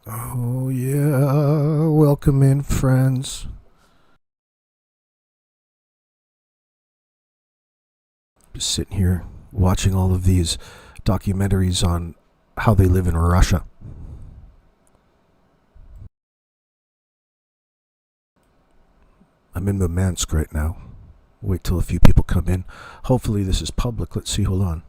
Oh, yeah. Welcome in, friends. Just sitting here watching all of these documentaries on how they live in Russia. I'm in Murmansk right now. Wait till a few people come in. Hopefully this is public. Let's see. Hold on.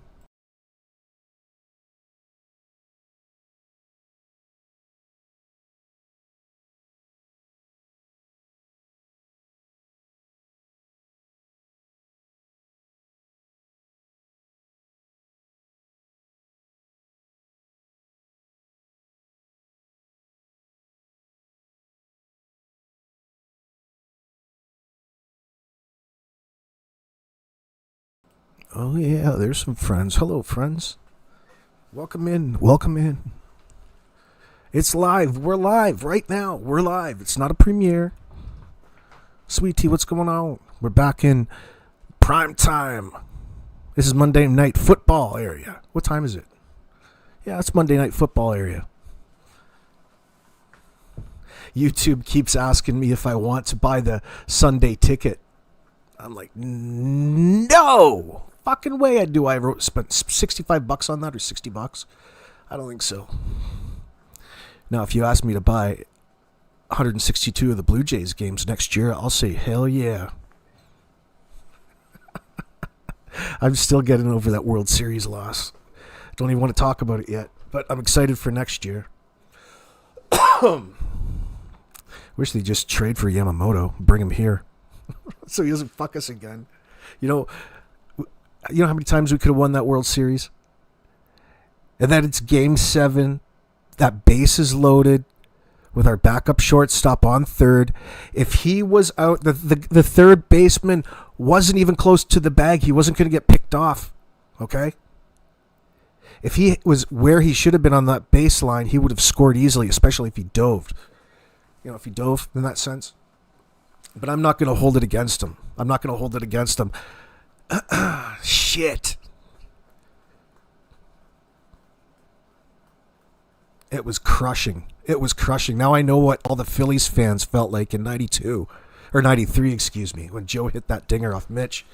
Oh, yeah. There's some friends. Hello, friends. Welcome in. Welcome in. It's live. We're live right now. We're live. It's not a premiere. Sweet tea, what's going on? We're back in prime time. This is Monday night football area. What time is it? Yeah, it's Monday night football area. YouTube keeps asking me if I want to buy the Sunday ticket. I'm like, no fucking way I do. I spent $65 on that, or $60. I don't think so. Now, if you ask me to buy 162 of the Blue Jays games next year, I'll say hell yeah. I'm still getting over that World Series loss. Don't even want to talk about it yet, but I'm excited for next year. Wish they just trade for Yamamoto, bring him here, so he doesn't fuck us again. You know how many times we could have won that World Series? And then it's Game 7, that base is loaded, with our backup shortstop on third. If he was out, the third baseman wasn't even close to the bag. He wasn't going to get picked off, okay? If he was where he should have been on that baseline, he would have scored easily, especially if he dove. If he dove in that sense. But I'm not going to hold it against him. Shit. It was crushing. Now I know what all the Phillies fans felt like in 92. Or 93, excuse me, when Joe hit that dinger off Mitch.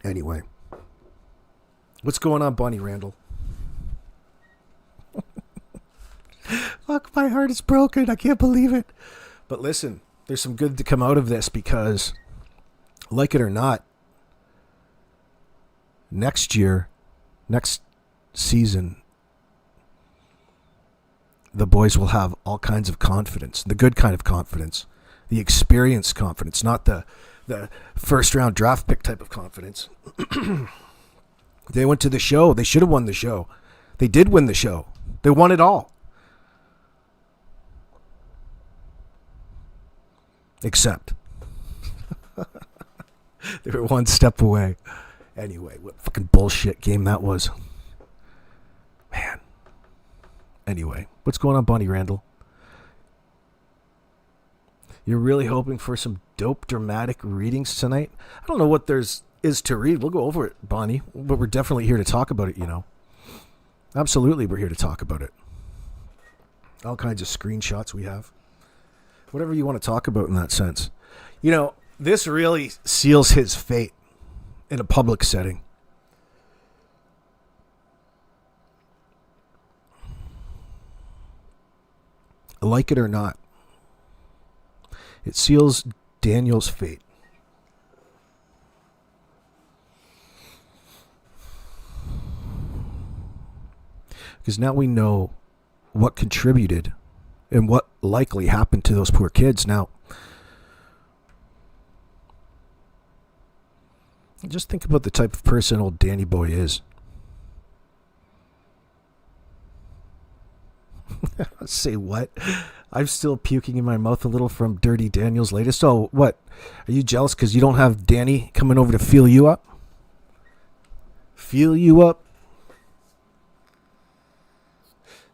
Anyway. What's going on, Bonnie Randall? Fuck, my heart is broken. I can't believe it. But listen, there's some good to come out of this because, like it or not, next season, the boys will have all kinds of confidence. The good kind of confidence. The experienced confidence, not the first round draft pick type of confidence. They went to the show. They should have won the show. They did win the show. They won it all. Except they were one step away. Anyway, what fucking bullshit game that was. Man. Anyway, what's going on, Bonnie Randall? You're really hoping for some dope, dramatic readings tonight? I don't know what is to read. We'll go over it, Bonnie. But we're definitely here to talk about it, Absolutely, we're here to talk about it. All kinds of screenshots we have. Whatever you want to talk about in that sense. This really seals his fate in a public setting. Like it or not, it seals Daniel's fate. Because now we know what contributed and what likely happened to those poor kids. Now, just think about the type of person old Danny boy is. Say what? I'm still puking in my mouth a little from Dirty Daniel's latest. Oh, what? Are you jealous because you don't have Danny coming over to feel you up? Feel you up?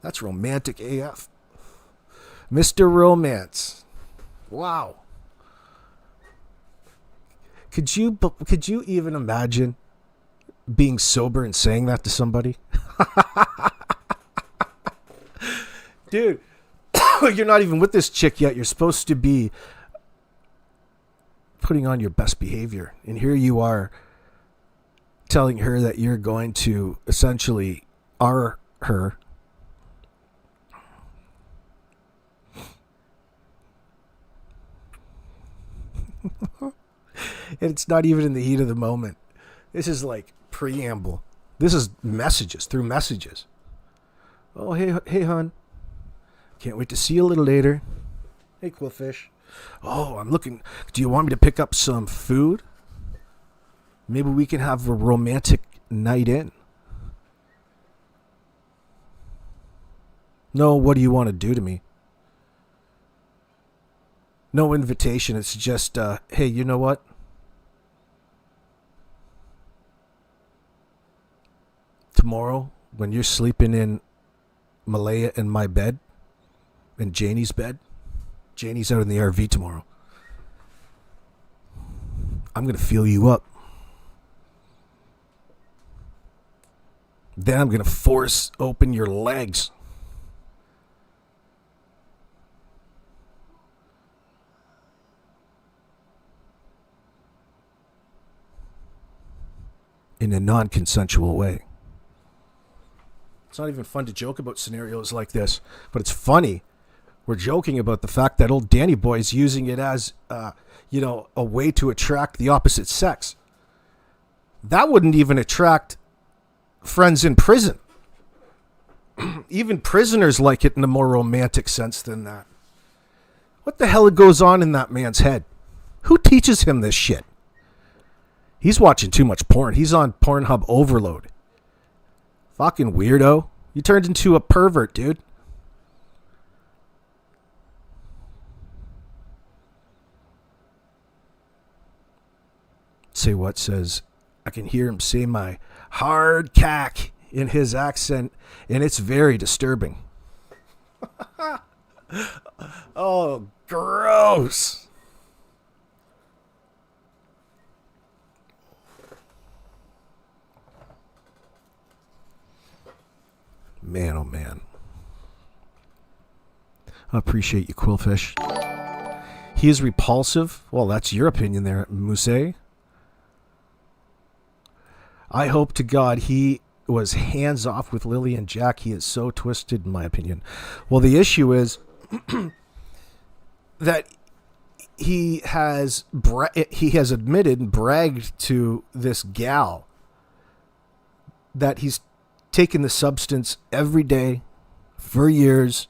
That's romantic AF. Mr. Romance. Wow. Could you even imagine being sober and saying that to somebody? Dude, you're not even with this chick yet. You're supposed to be putting on your best behavior. And here you are telling her that you're going to essentially R her. And it's not even in the heat of the moment. This is like preamble. This is messages, through messages. Oh, hey, hon. Can't wait to see you a little later. Hey, Quillfish. Oh, I'm looking. Do you want me to pick up some food? Maybe we can have a romantic night in. No, what do you want to do to me? No invitation. It's just, hey, you know what? Tomorrow, when you're sleeping in Malaya in my bed, in Janie's bed, Janie's out in the RV tomorrow, I'm going to feel you up. Then I'm going to force open your legs. In a non-consensual way. It's not even fun to joke about scenarios like this, but it's funny. We're joking about the fact that old Danny Boy's using it as, a way to attract the opposite sex. That wouldn't even attract friends in prison. Even prisoners like it in a more romantic sense than that. What the hell goes on in that man's head? Who teaches him this shit? He's watching too much porn. He's on Pornhub overload. Fucking weirdo. You turned into a pervert, dude. Say what says, I can hear him say my hard cack in his accent, and it's very disturbing. Oh, gross. Man, oh man. I appreciate you, Quillfish. He is repulsive. Well, that's your opinion there, Mousse. I hope to God he was hands off with Lily and Jack. He is so twisted, in my opinion. Well, the issue is that he has admitted and bragged to this gal that he's taken the substance every day for years.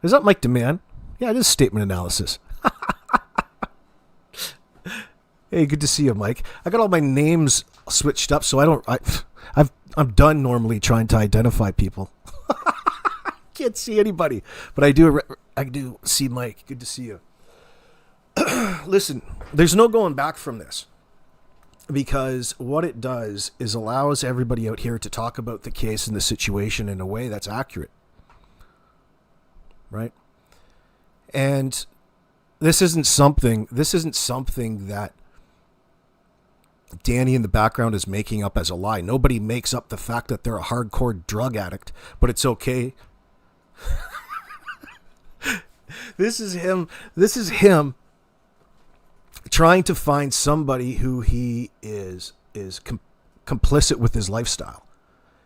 Is that Mike Demand? Yeah, it is statement analysis. Hey, good to see you, Mike. I got all my names switched up, so I'm done normally trying to identify people. Can't see anybody, but I do see Mike. Good to see you. Listen, there's no going back from this. Because what it does is allows everybody out here to talk about the case and the situation in a way that's accurate. Right? And this isn't something that Danny in the background is making up as a lie. Nobody makes up the fact that they're a hardcore drug addict, but it's okay. This is him trying to find somebody who he is complicit with his lifestyle.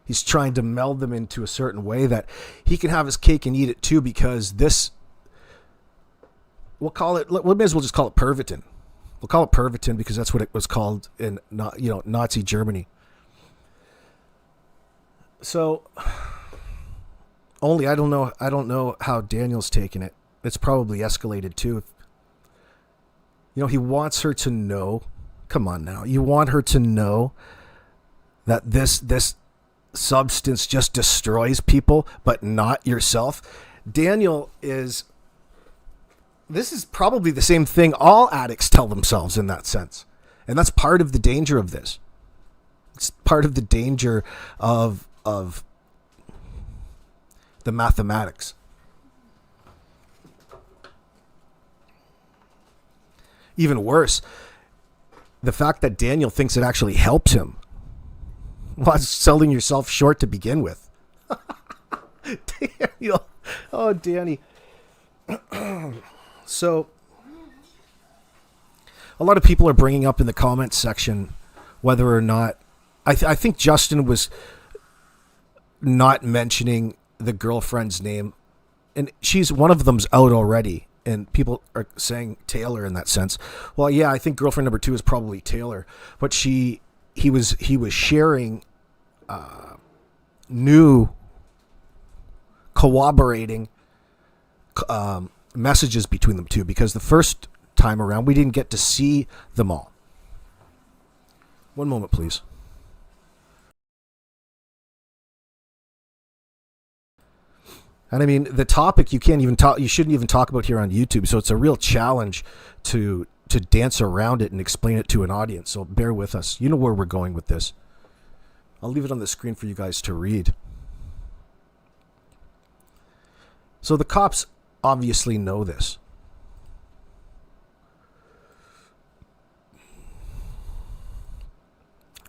He's trying to meld them into a certain way that he can have his cake and eat it too, because this, we may as well just call it Pervitin. We'll call it Pervitin because that's what it was called in Nazi Germany. So only I don't know how Daniel's taking it. It's probably escalated too. He wants her to know. Come on now. You want her to know that this substance just destroys people, but not yourself. Daniel is... This is probably the same thing all addicts tell themselves in that sense. And that's part of the danger of this. It's part of the danger of the mathematics. Even worse, the fact that Daniel thinks it actually helps him. Well, it's selling yourself short to begin with. Daniel. Oh, Danny. So, a lot of people are bringing up in the comments section whether or not... I think Justin was not mentioning the girlfriend's name. And one of them's out already. And people are saying Taylor in that sense. Well, yeah, I think girlfriend number 2 is probably Taylor. But he was sharing new corroborating messages between them two, because the first time around we didn't get to see them all. One moment, please. And I mean, the topic you shouldn't even talk about here on YouTube. So it's a real challenge to dance around it and explain it to an audience. So bear with us. You know where we're going with this. I'll leave it on the screen for you guys to read. So the cops obviously know this.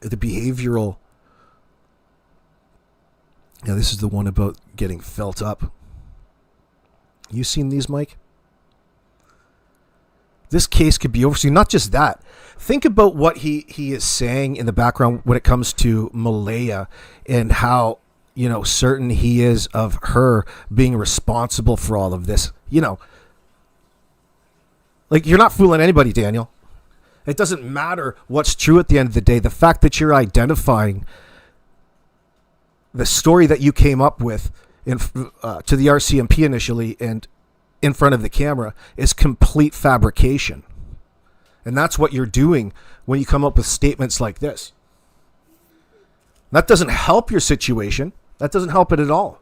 The behavioral... Now, this is the one about getting felt up. You seen these, Mike? This case could be overseen. Not just that. Think about what he is saying in the background when it comes to Malaya and how, certain he is of her being responsible for all of this. Like, you're not fooling anybody, Daniel. It doesn't matter what's true at the end of the day. The fact that you're identifying the story that you came up with to the RCMP initially and in front of the camera is complete fabrication. And that's what you're doing when you come up with statements like this. That doesn't help your situation. That doesn't help it at all.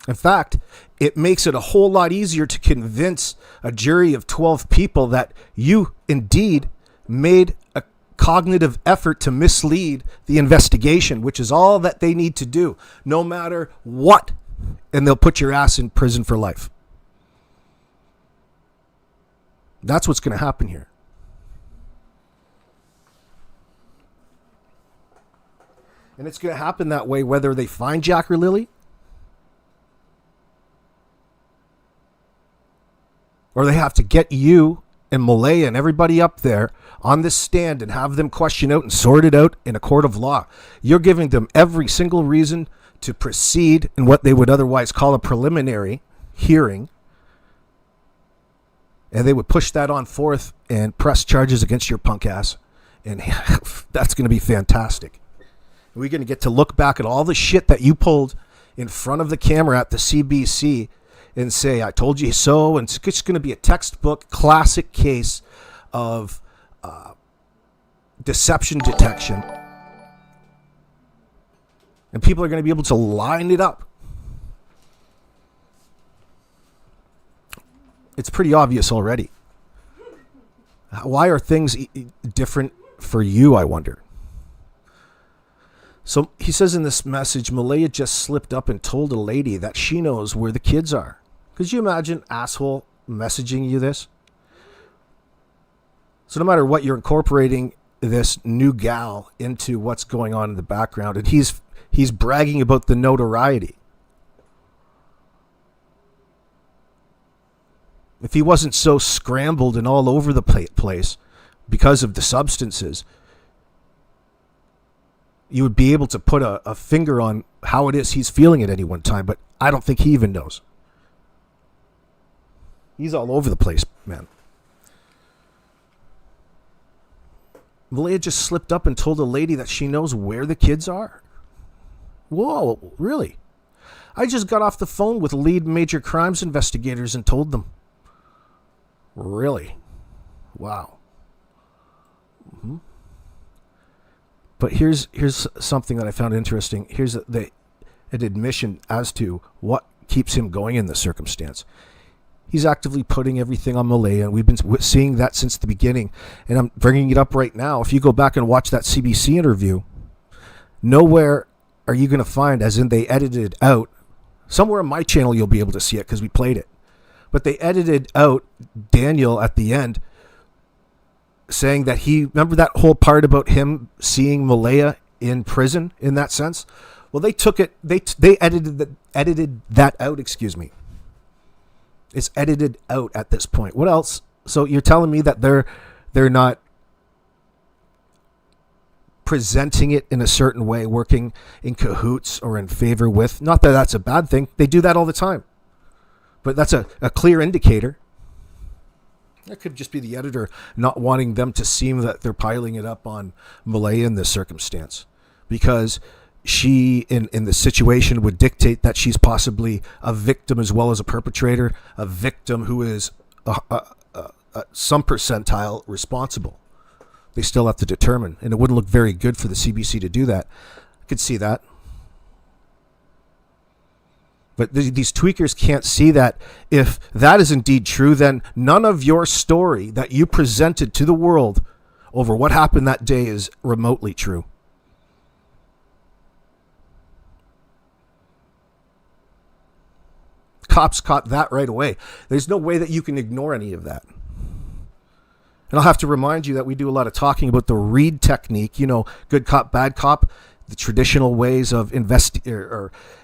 In fact, it makes it a whole lot easier to convince a jury of 12 people that you indeed made a cognitive effort to mislead the investigation, which is all that they need to do, no matter what, and they'll put your ass in prison for life. That's what's going to happen here. And it's going to happen that way whether they find Jack or Lily, or they have to get you and Malaya and everybody up there on this stand and have them question out and sort it out in a court of law. You're giving them every single reason to proceed in what they would otherwise call a preliminary hearing. And they would push that on forth and press charges against your punk ass. And that's going to be fantastic. We're going to get to look back at all the shit that you pulled in front of the camera at the CBC and say, I told you so. And it's just going to be a textbook classic case of deception detection. And people are going to be able to line it up. It's pretty obvious already. Why are things different for you, I wonder? So he says in this message, Malaya just slipped up and told a lady that she knows where the kids are. Could you imagine asshole messaging you this? So no matter what, you're incorporating this new gal into what's going on in the background, and he's bragging about the notoriety. If he wasn't so scrambled and all over the place because of the substances, you would be able to put a finger on how it is he's feeling at any one time, but I don't think he even knows. He's all over the place, man. Malaya just slipped up and told a lady that she knows where the kids are. Whoa, really? I just got off the phone with lead major crimes investigators and told them. Really? Wow. Mm-hmm. But here's something that I found interesting. Here's an admission as to what keeps him going in this circumstance. He's actively putting everything on Malaya, and we've been seeing that since the beginning. And I'm bringing it up right now. If you go back and watch that CBC interview, nowhere are you going to find, as in they edited out Somewhere on my channel you'll be able to see it because we played it. But they edited out Daniel at the end saying that remember that whole part about him seeing Malaya in prison in that sense? Well, they took it, they edited that out, excuse me. It's edited out at this point. What else? So you're telling me that they're not presenting it in a certain way, working in cahoots or in favor with, not that that's a bad thing. They do that all the time. But that's a clear indicator. That could just be the editor not wanting them to seem that they're piling it up on Malaya in this circumstance. Because she, in the situation, would dictate that she's possibly a victim as well as a perpetrator, a victim who is some percentile responsible. They still have to determine, and it wouldn't look very good for the CBC to do that. I could see that. But these tweakers can't see that if that is indeed true, then none of your story that you presented to the world over what happened that day is remotely true. Cops caught that right away. There's no way that you can ignore any of that. And I'll have to remind you that we do a lot of talking about the read technique, good cop, bad cop, the traditional ways of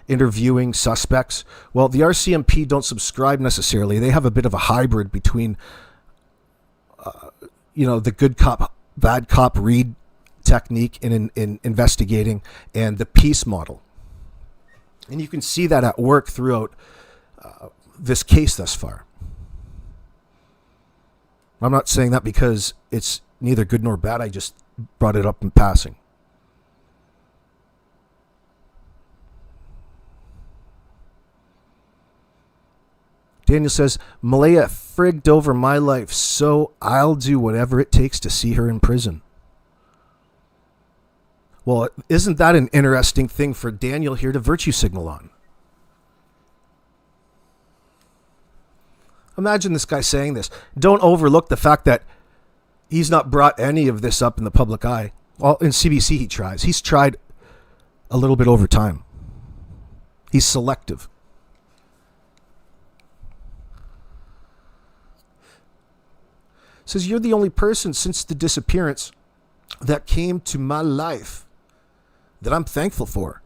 interviewing suspects. Well, the RCMP don't subscribe necessarily. They have a bit of a hybrid between, the good cop, bad cop read technique in investigating and the peace model. And you can see that at work throughout this case thus far. I'm not saying that because it's neither good nor bad. I just brought it up in passing. Daniel says, Malaya frigged over my life, so I'll do whatever it takes to see her in prison. Well, isn't that an interesting thing for Daniel here to virtue signal on? Imagine this guy saying this. Don't overlook the fact that he's not brought any of this up in the public eye. Well, in CBC he tries. He's tried a little bit over time. He's selective. Says, you're the only person since the disappearance that came to my life that I'm thankful for.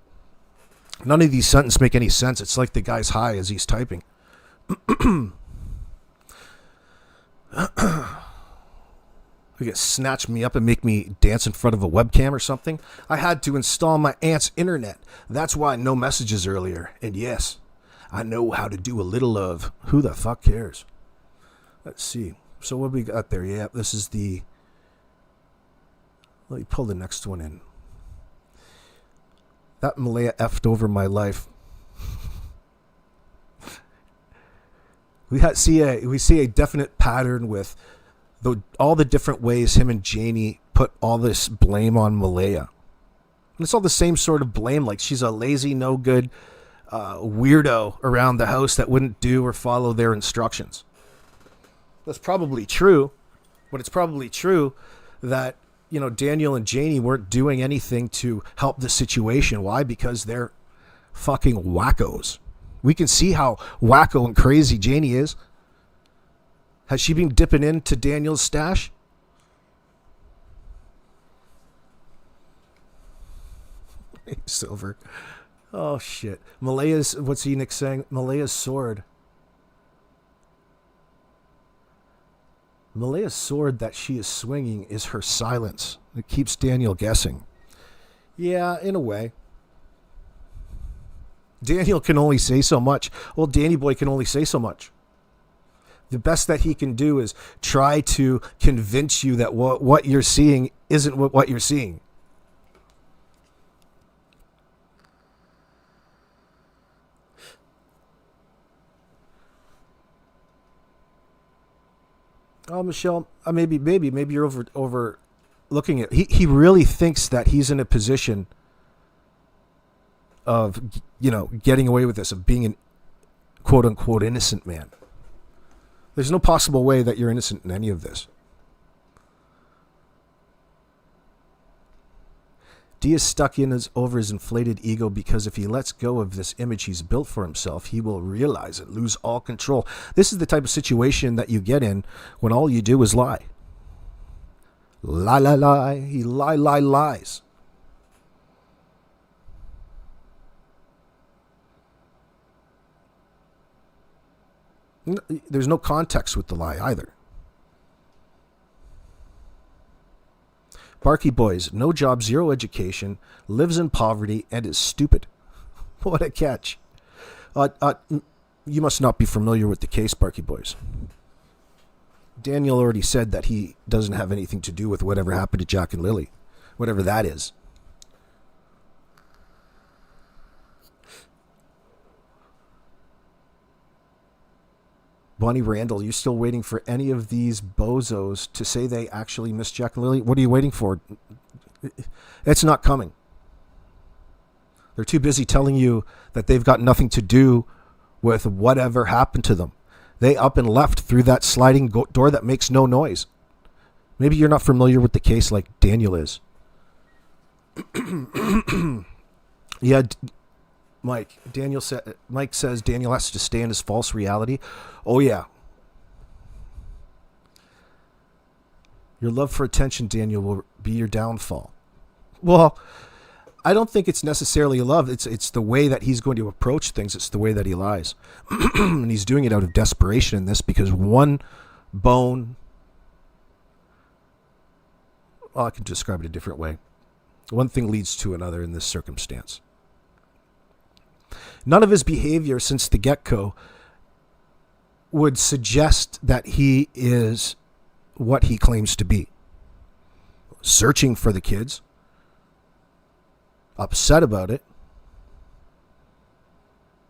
None of these sentences make any sense. It's like the guy's high as he's typing. You get snatch me up and make me dance in front of a webcam or something. I had to install my aunt's internet. That's why no messages earlier. And yes, I know how to do a little of who the fuck cares. Let's see. So what we got there? Yeah, this is the... Let me pull the next one in. That Malaya effed over my life. We see a definite pattern with all the different ways him and Janie put all this blame on Malaya. And it's all the same sort of blame, like she's a lazy, no good weirdo around the house that wouldn't do or follow their instructions. That's probably true, but it's probably true that, Daniel and Janie weren't doing anything to help the situation. Why? Because they're fucking wackos. We can see how wacko and crazy Janie is. Has she been dipping into Daniel's stash? Silver. Oh, shit. Malaya's, what's Enoch saying? Malaya's sword. Malaya's sword that she is swinging is her silence. It keeps Daniel guessing. Yeah, in a way. Daniel can only say so much. Well, Danny Boy can only say so much. The best that he can do is try to convince you that what you're seeing isn't what you're seeing. Oh, Michelle, maybe you're overlooking it. He really thinks that he's in a position of, getting away with this, of being an quote unquote innocent man. There's no possible way that you're innocent in any of this. D is stuck in over his inflated ego because if he lets go of this image he's built for himself, he will realize it, lose all control. This is the type of situation that you get in when all you do is lie. Lie, lie, lie. He lies. There's no context with the lie either. Barky Boys, no job, zero education, lives in poverty, and is stupid. What a catch. You must not be familiar with the case, Barky Boys. Daniel already said that he doesn't have anything to do with whatever happened to Jack and Lily, whatever that is. Bonnie Randall, you still waiting for any of these bozos to say they actually miss Jack and Lily? What are you waiting for? It's not coming. They're too busy telling you that they've got nothing to do with whatever happened to them. They up and left through that sliding door that makes no noise. Maybe you're not familiar with the case like Daniel is. Yeah, Mike says Daniel has to stay in his false reality. Oh yeah. Your love for attention, Daniel, will be your downfall. Well, I don't think it's necessarily love. It's the way that he's going to approach things. It's the way that he lies. And he's doing it out of desperation in this because one bone... Well, I can describe it a different way. One thing leads to another in this circumstance. None of his behavior since the get-go would suggest that he is what he claims to be. Searching for the kids. Upset about it.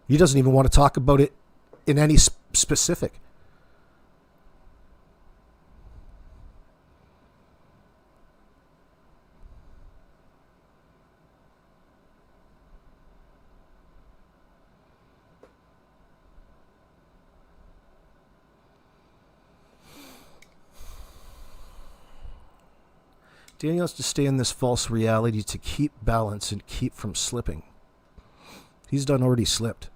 He doesn't even want to talk about it in any specific. Daniel has to stay in this false reality to keep balance and keep from slipping. He's done already slipped.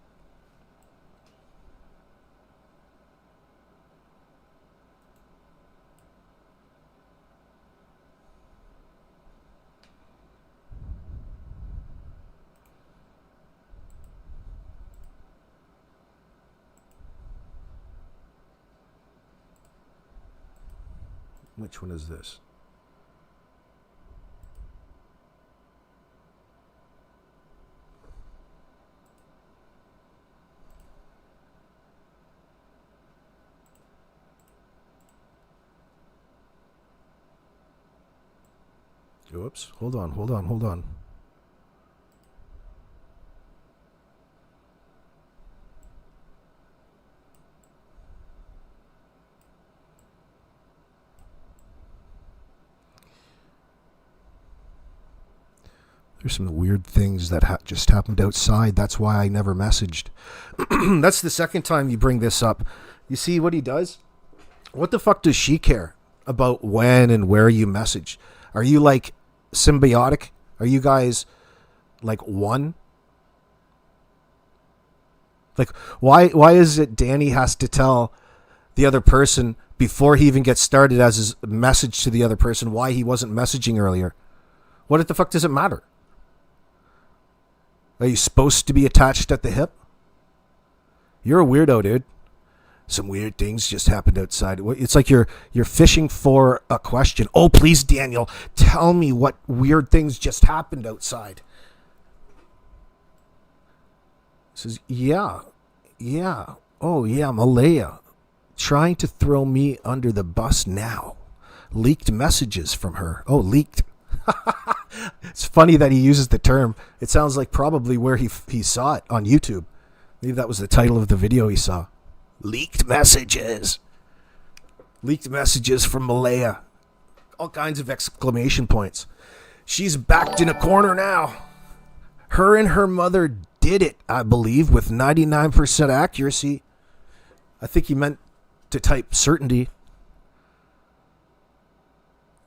Which one is this? Oops, hold on. There's some weird things that just happened outside. That's why I never messaged. That's the second time you bring this up. You see what he does? What the fuck does she care about when and where you message? Are you like symbiotic? Are you guys like one? Like why is it Danny has to tell the other person before he even gets started as his message to the other person why he wasn't messaging earlier? What the fuck does it matter? Are you supposed to be attached at the hip? You're a weirdo, dude. Some weird things just happened outside. It's like you're fishing for a question. Oh, please, Daniel, tell me what weird things just happened outside. He says, yeah. Oh, yeah, Malaya. Trying to throw me under the bus now. Leaked messages from her. Oh, leaked. It's funny that he uses the term. It sounds like probably where he saw it on YouTube. Maybe that was the title of the video he saw. Leaked messages. Leaked messages from Malaya. All kinds of exclamation points. She's backed in a corner now. Her and her mother did it, I believe, with 99% accuracy. I think he meant to type certainty.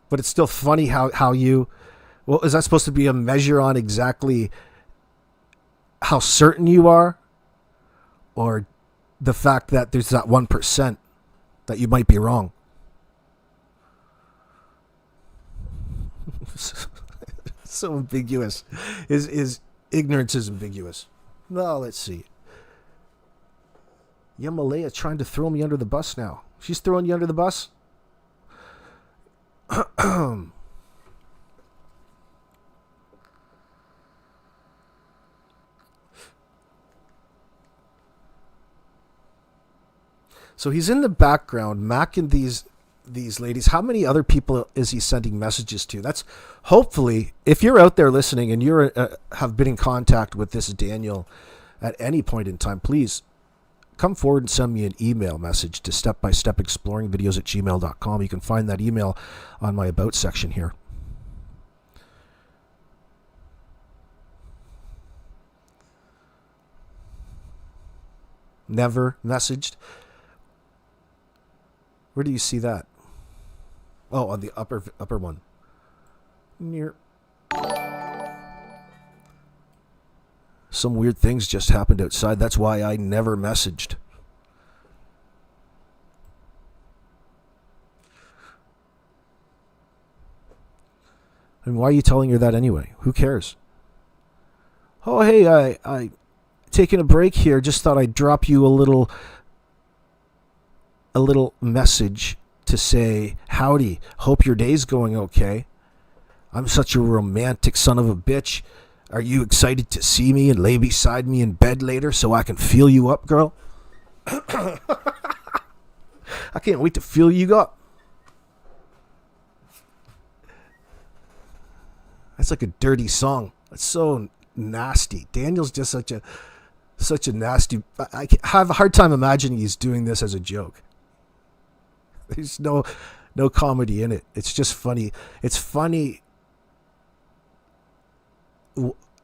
But it's still funny how you... Well, is that supposed to be a measure on exactly how certain you are? Or the fact that there's that 1% that you might be wrong? So ambiguous. Is ignorance is ambiguous. Well, let's see. Yamalea trying to throw me under the bus now. She's throwing you under the bus? So he's in the background, macking these ladies. How many other people is he sending messages to? That's hopefully, if you're out there listening and you're have been in contact with this Daniel at any point in time, please come forward and send me an email message to stepbystepexploringvideos@gmail.com. You can find that email on my about section here. Never messaged. Where do you see that? Oh, on the upper one. Near. Some weird things just happened outside. That's why I never messaged. And why are you telling her that anyway? Who cares? Oh, hey, I taking a break here. Just thought I'd drop you a little message to say, howdy, hope your day's going okay. I'm such a romantic son of a bitch. Are you excited to see me and lay beside me in bed later so I can feel you up, girl? I can't wait to feel you up. That's like a dirty song. That's so nasty. Daniel's just such a nasty... I have a hard time imagining he's doing this as a joke. There's no comedy in it. It's just funny. It's funny.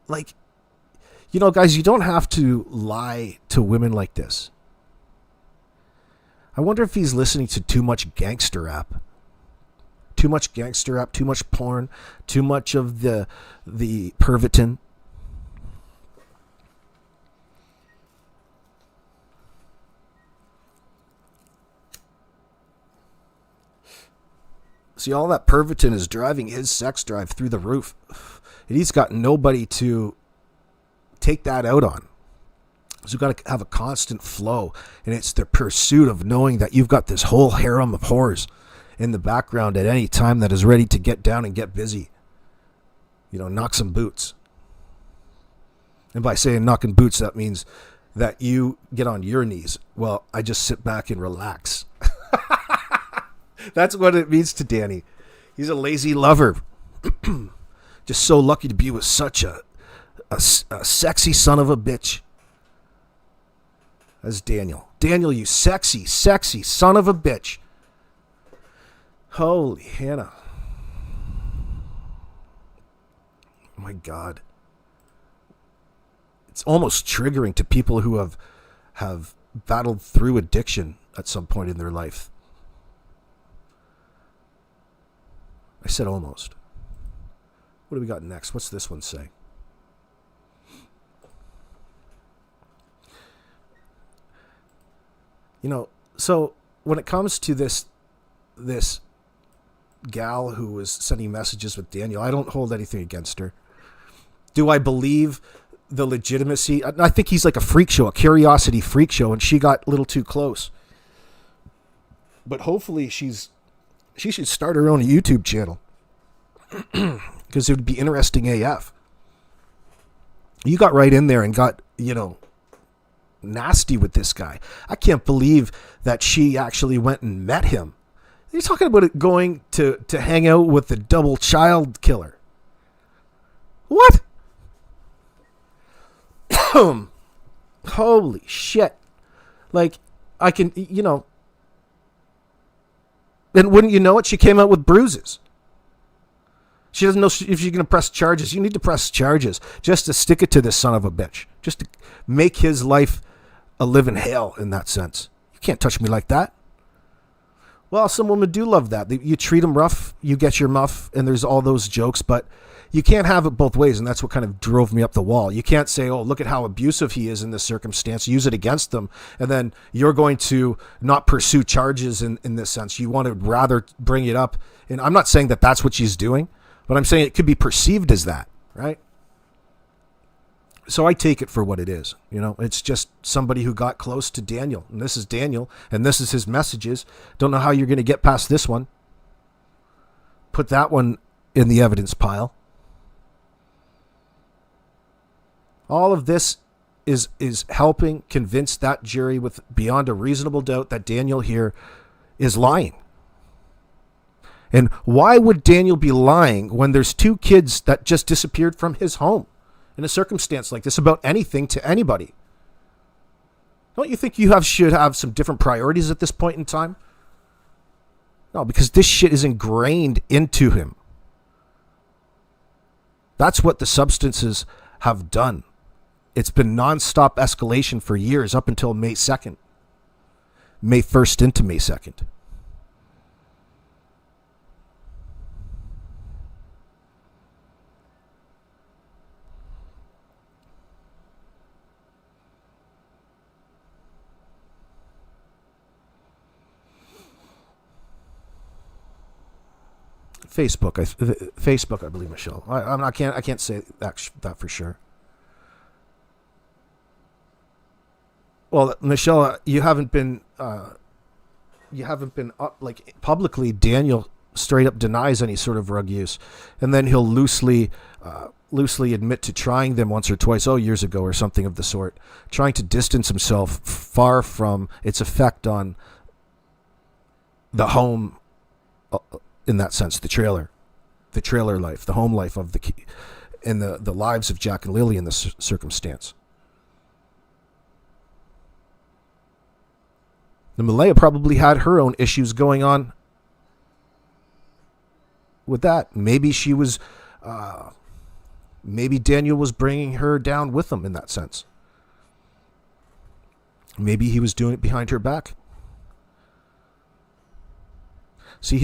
Like, you know, guys, you don't have to lie to women like this. I wonder if he's listening to too much gangster rap. Too much gangster rap, too much porn, too much of the pervitin. See, all that pervitin is driving his sex drive through the roof. And he's got nobody to take that out on. So you've got to have a constant flow. And it's the pursuit of knowing that you've got this whole harem of whores in the background at any time that is ready to get down and get busy. You know, knock some boots. And by saying knocking boots, that means that you get on your knees. Well, I just sit back and relax. That's what it means to Danny. He's a lazy lover. Just so lucky to be with such a sexy son of a bitch as Daniel. Daniel, you sexy son of a bitch. Holy Hannah. Oh my God. It's almost triggering to people who have battled through addiction at some point in their life. I said almost. What do we got next? What's this one say? You know, so when it comes to this gal who was sending messages with Daniel, I don't hold anything against her. Do I believe the legitimacy? I think he's like a freak show, a curiosity freak show, and she got a little too close. But hopefully she should start her own YouTube channel. Because it would be interesting AF. You got right in there and got, you know, nasty with this guy. I can't believe that she actually went and met him. You're talking about it going to hang out with the double child killer. What? Holy shit. Like, I can, you know. And wouldn't you know it, she came out with bruises. She doesn't know if she's going to press charges. You need to press charges just to stick it to this son of a bitch. Just to make his life a living hell in that sense. You can't touch me like that. Well, some women do love that. You treat them rough, you get your muff, and there's all those jokes. But you can't have it both ways, and that's what kind of drove me up the wall. You can't say, oh, look at how abusive he is in this circumstance, use it against them, and then you're going to not pursue charges in this sense. You want to rather bring it up. And I'm not saying that that's what she's doing, but I'm saying it could be perceived as that, right? So I take it for what it is. It's just somebody who got close to Daniel. And this is Daniel, and this is his messages. Don't know how you're going to get past this one. Put that one in the evidence pile. All of this is helping convince that jury with beyond a reasonable doubt that Daniel here is lying. And why would Daniel be lying when there's 2 kids that just disappeared from his home? In a circumstance like this, about anything to anybody. Don't you think you should have some different priorities at this point in time? No, because this shit is ingrained into him. That's what the substances have done. It's been nonstop escalation for years up until May 2nd. May 1st into May 2nd. Facebook, I believe, Michelle. I can't say that for sure. Well, Michelle, you haven't been up, like, publicly. Daniel straight up denies any sort of drug use, and then he'll loosely admit to trying them once or twice, years ago or something of the sort, trying to distance himself far from its effect on the home. In that sense, the trailer life, the home life of the lives of Jack and Lily in this circumstance. The Malaya probably had her own issues going on with that. Maybe she was, maybe Daniel was bringing her down with him in that sense. Maybe he was doing it behind her back. See,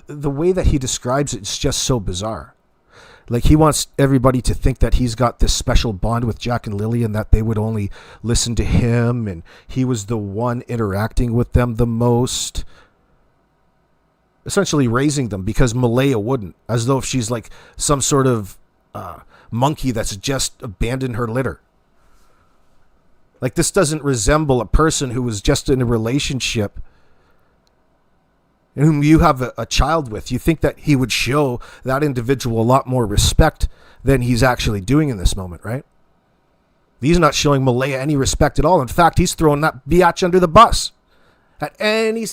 the way that he describes it's just so bizarre. Like, he wants everybody to think that he's got this special bond with Jack and Lily and that they would only listen to him and he was the one interacting with them the most. Essentially raising them because Malaya wouldn't. As though if she's like some sort of monkey that's just abandoned her litter. Like, this doesn't resemble a person who was just in a relationship and whom you have a child with. You think that he would show that individual a lot more respect than he's actually doing in this moment, right? He's not showing Malaya any respect at all. In fact, he's throwing that biatch under the bus at any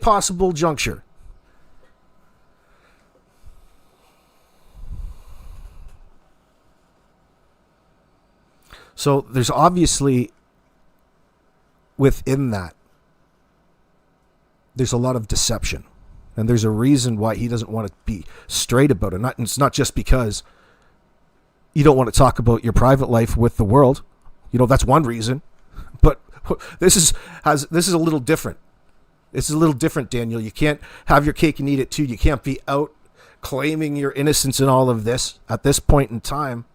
possible juncture. So there's obviously within that, there's a lot of deception. And there's a reason why he doesn't want to be straight about it. It's not just because you don't want to talk about your private life with the world. That's one reason. But this is a little different. It's a little different, Daniel. You can't have your cake and eat it too. You can't be out claiming your innocence in all of this at this point in time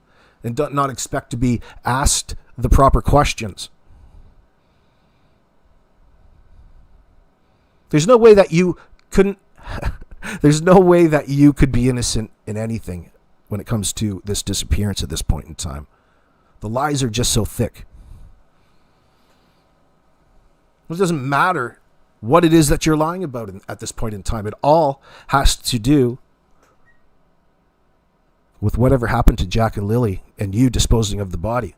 and not expect to be asked the proper questions. There's no way that you couldn't. There's no way that you could be innocent in anything when it comes to this disappearance at this point in time. The lies are just so thick. It doesn't matter what it is that you're lying about at this point in time. It all has to do with whatever happened to Jack and Lily and you disposing of the body.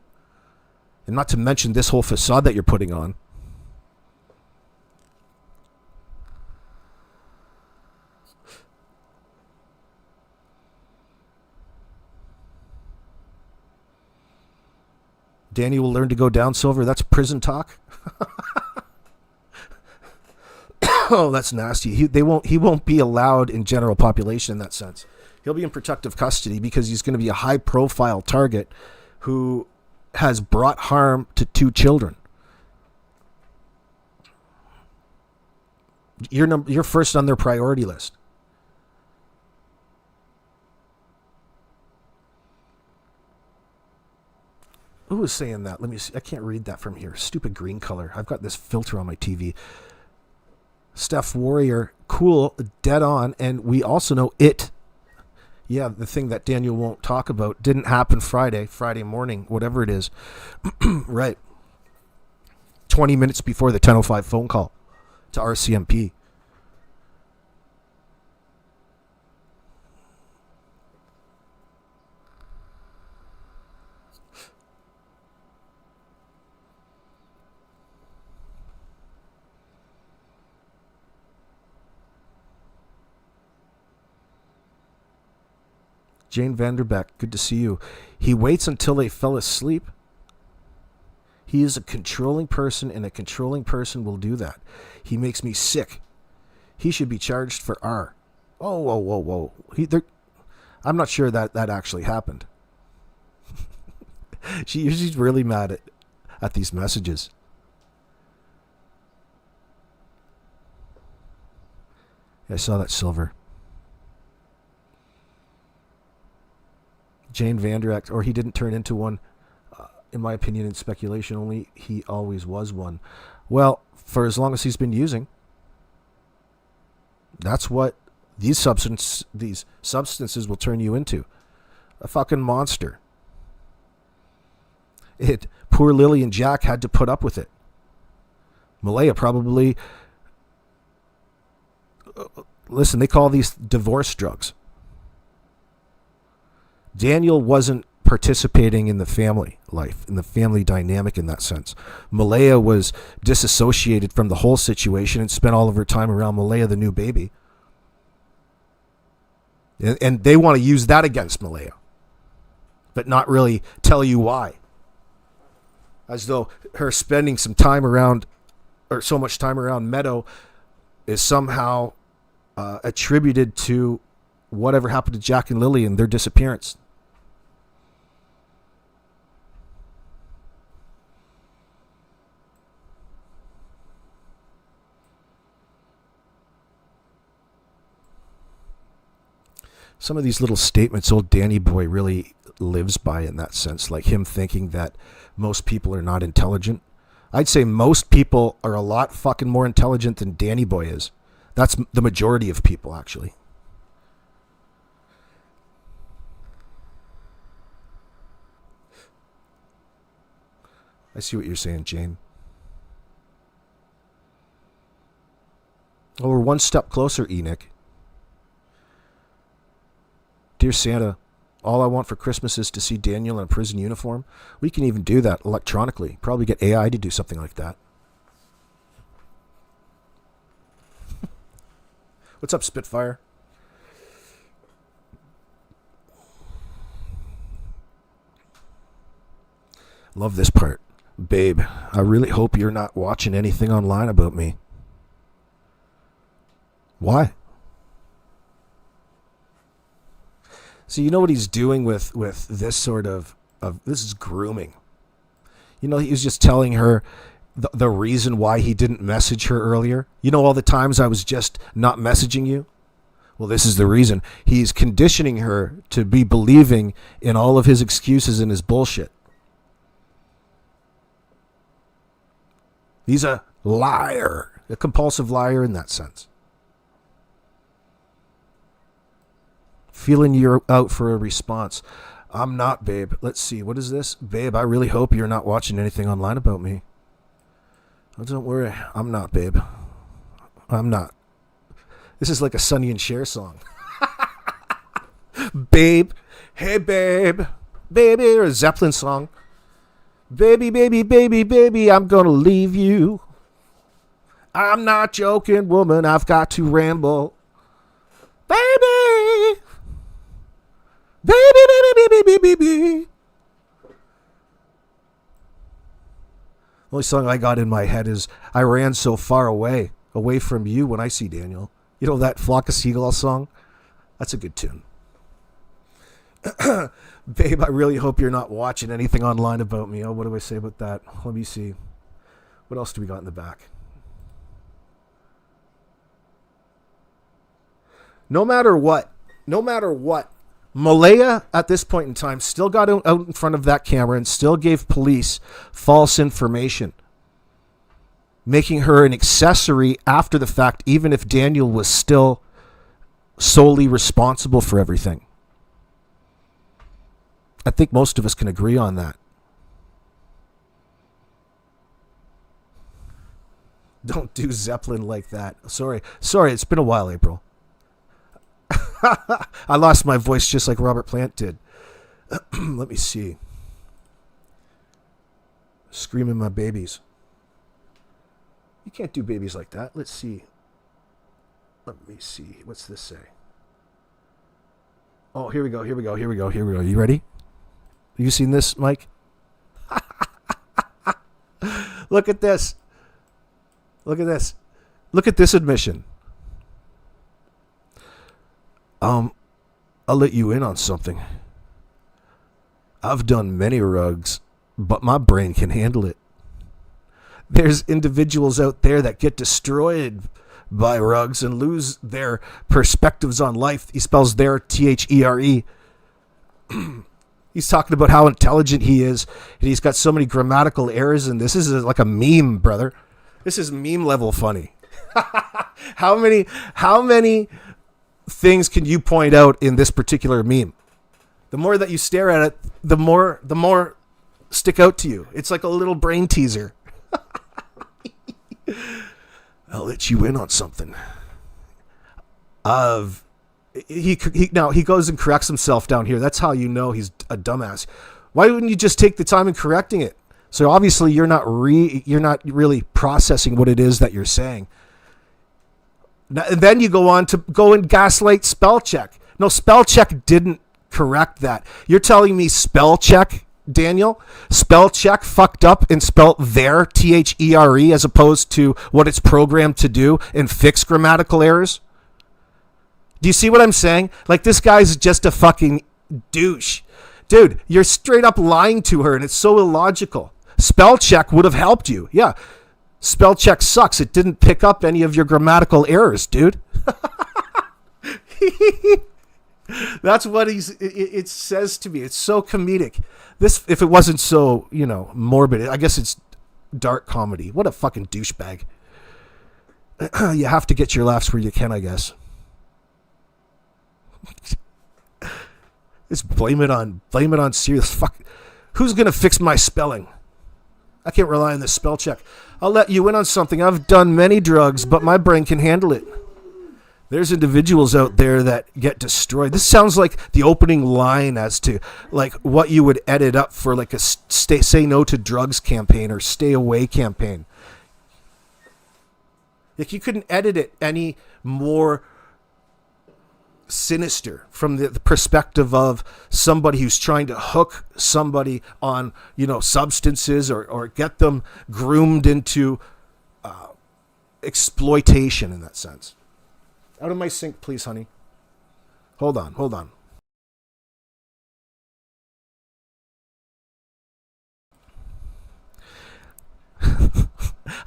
And not to mention this whole facade that you're putting on. Danny will learn to go down, Silver. That's prison talk. Oh, that's nasty. He won't be allowed in general population in that sense. He'll be in protective custody because he's going to be a high-profile target who has brought harm to 2 children. You're first on their priority list. who was saying that? Let me see. I can't read that from here. Stupid green color. I've got this filter on my TV. Steph Warrior, cool, dead on, and we also know it. Yeah, the thing that Daniel won't talk about didn't happen Friday morning, whatever it is. Right. 20 minutes before the 10:05 phone call to RCMP. Jane Vanderbeck, good to see you. He waits until they fell asleep. He is a controlling person, and a controlling person will do that. He makes me sick. He should be charged for R. Oh, whoa, whoa, whoa. I'm not sure that actually happened. She's really mad at these messages. I saw that silver. Jane Vanderbeck, or he didn't turn into one. In my opinion, in speculation only, he always was one. Well, for as long as he's been using, that's what these substances will turn you into. A fucking monster. Poor Lily and Jack had to put up with it. Malaya probably... Listen, they call these divorce drugs. Daniel wasn't participating in the family life, in the family dynamic in that sense. Malaya was disassociated from the whole situation and spent all of her time around Malaya, the new baby. And they want to use that against Malaya, but not really tell you why. As though her spending some time around, or so much time around Meadow, is somehow attributed to whatever happened to Jack and Lily and their disappearance. Some of these little statements old Danny boy really lives by in that sense, like him thinking that most people are not intelligent. I'd say most people are a lot fucking more intelligent than Danny boy is. That's the majority of people, actually. I see what you're saying, Jane. Oh, we're one step closer, Enoch. Dear Santa, all I want for Christmas is to see Daniel in a prison uniform. We can even do that electronically. Probably get AI to do something like that. What's up, Spitfire? Love this part. Babe, I really hope you're not watching anything online about me. Why? So you know what he's doing with this sort of this is grooming. You know, he was just telling her the reason why he didn't message her earlier. You know, all the times I was just not messaging you? Well, this is the reason. He's conditioning her to be believing in all of his excuses and his bullshit. He's a liar, a compulsive liar in that sense. Feeling you're out for a response. I'm not, babe. Let's see. What is this? Babe, I really hope you're not watching anything online about me. Oh, don't worry. I'm not, babe. I'm not. This is like a Sonny and Cher song. Babe. Hey, babe. Baby. Or a Zeppelin song. Baby, baby, baby, baby, I'm gonna leave you. I'm not joking, woman. I've got to ramble. Baby. Baby, baby, baby, baby, baby. The only song I got in my head is I ran so far away from you when I see Daniel. You know that Flock of Seagulls song? That's a good tune. Babe, I really hope you're not watching anything online about me. Oh, what do I say about that? Let me see. What else do we got in the back? No matter what, Malaya, at this point in time, still got out in front of that camera and still gave police false information, making her an accessory after the fact, even if Daniel was still solely responsible for everything. I think most of us can agree on that. Don't do Zeppelin like that. Sorry, it's been a while, April. I lost my voice just like Robert Plant did. Let me see. Screaming my babies. You can't do babies like that. Let's see. Let me see. What's this say? Oh, here we go. You ready? Have you seen this, Mike? Look at this. Look at this. Look at this admission. I'll let you in on something. I've done many rugs, but my brain can handle it. There's individuals out there that get destroyed by rugs and lose their perspectives on life. He spells their T-H-E-R-E. He's talking about how intelligent he is, and he's got so many grammatical errors, and this is like a meme, brother. This is meme level funny. How many things can you point out in this particular meme? The more that you stare at it, the more stick out to you. It's like a little brain teaser. I'll let you in on something. He goes and corrects himself down here. That's how you know he's a dumbass. Why wouldn't you just take the time in correcting it? So obviously you're not really processing what it is that you're saying. And then you go on to go and gaslight spell check. No, spell check didn't correct that. You're telling me spell check, Daniel? Spell check fucked up and spelt their, T-H-E-R-E, as opposed to what it's programmed to do and fix grammatical errors? Do you see what I'm saying? Like, this guy's just a fucking douche. Dude, you're straight up lying to her, and it's so illogical. Spell check would have helped you. Yeah. Spell check sucks. It didn't pick up any of your grammatical errors, dude. That's what it says to me. It's so comedic. This, if it wasn't so, morbid, I guess it's dark comedy. What a fucking douchebag. You have to get your laughs where you can, I guess. Just blame it on serious fuck. Who's going to fix my spelling? I can't rely on this spell check. I'll let you in on something. I've done many drugs, but my brain can handle it. There's individuals out there that get destroyed. This sounds like the opening line as to like what you would edit up for like a say no to drugs campaign or stay away campaign. Like, you couldn't edit it any more sinister from the perspective of somebody who's trying to hook somebody on, substances or get them groomed into exploitation in that sense. Out of my sink, please, honey. Hold on.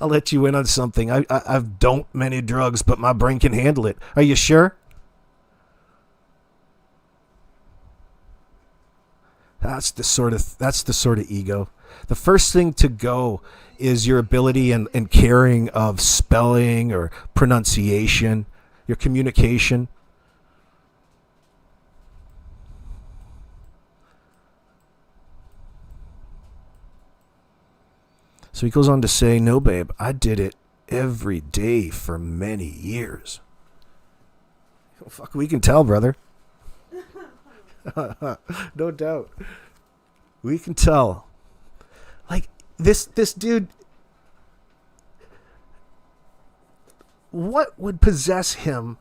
I'll let you in on something. I've don't many drugs, but my brain can handle it. Are you sure? That's the sort of ego. The first thing to go is your ability and caring of spelling or pronunciation, your communication. So he goes on to say, no, babe, I did it every day for many years. Oh, fuck, we can tell, brother. No doubt. We can tell. Like, this dude, what would possess him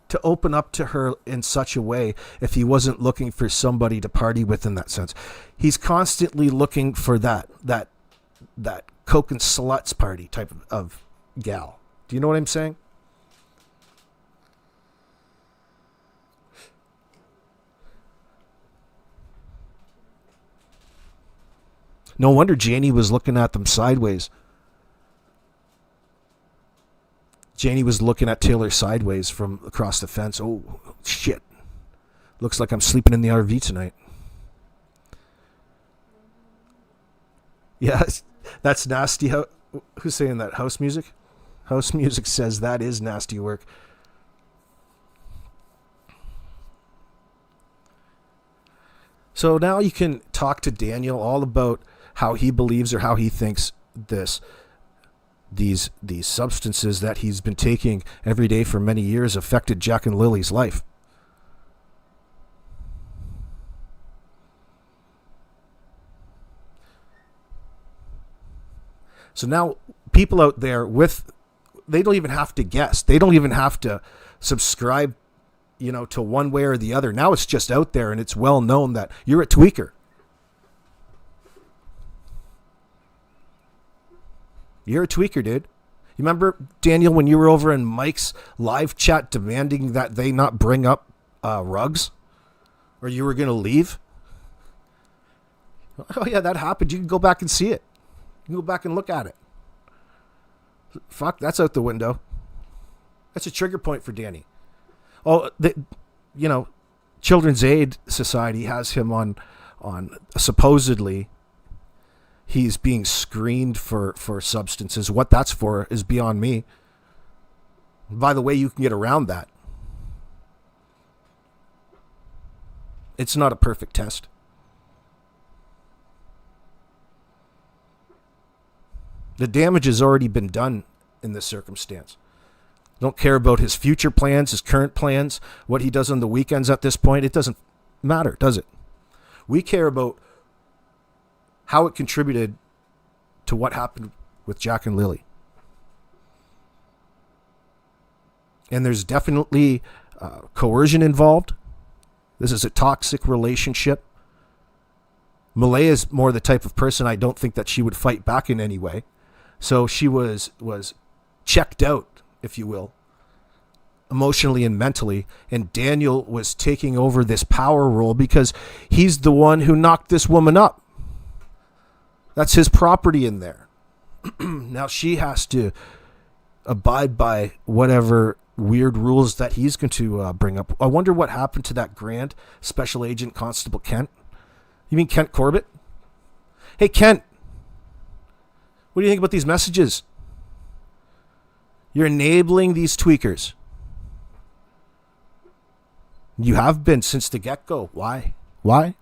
to open up to her in such a way if he wasn't looking for somebody to party with in that sense? He's constantly looking for that coke and sluts party type of gal. Do you know what I'm saying? No wonder Janie was looking at them sideways. Janie was looking at Taylor sideways from across the fence. Oh, shit. Looks like I'm sleeping in the RV tonight. Yeah, that's nasty. Who's saying that? House music? House music says that is nasty work. So now you can talk to Daniel all about how he believes or how he thinks these substances that he's been taking every day for many years affected Jack and Lily's life. So now people out there they don't even have to guess. They don't even have to subscribe, to one way or the other. Now it's just out there and it's well known that you're a tweaker. You're a tweaker, dude. You remember, Daniel, when you were over in Mike's live chat demanding that they not bring up rugs? Or you were going to leave? Oh, yeah, that happened. You can go back and see it. You can go back and look at it. Fuck, that's out the window. That's a trigger point for Danny. Oh, Children's Aid Society has him on supposedly he's being screened for substances. What that's for is beyond me. By the way, you can get around that. It's not a perfect test. The damage has already been done in this circumstance. Don't care about his future plans, his current plans, what he does on the weekends at this point. It doesn't matter, does it? We care about how it contributed to what happened with Jack and Lily. And there's definitely coercion involved. This is a toxic relationship. Malaya is more the type of person I don't think that she would fight back in any way. So she was checked out, if you will, emotionally and mentally. And Daniel was taking over this power role because he's the one who knocked this woman up. That's his property in there. Now she has to abide by whatever weird rules that he's going to bring up. I wonder what happened to that Grand Special Agent Constable Kent. You mean Kent Corbett? Hey, Kent. What do you think about these messages? You're enabling these tweakers. You have been since the get-go. Why? I'm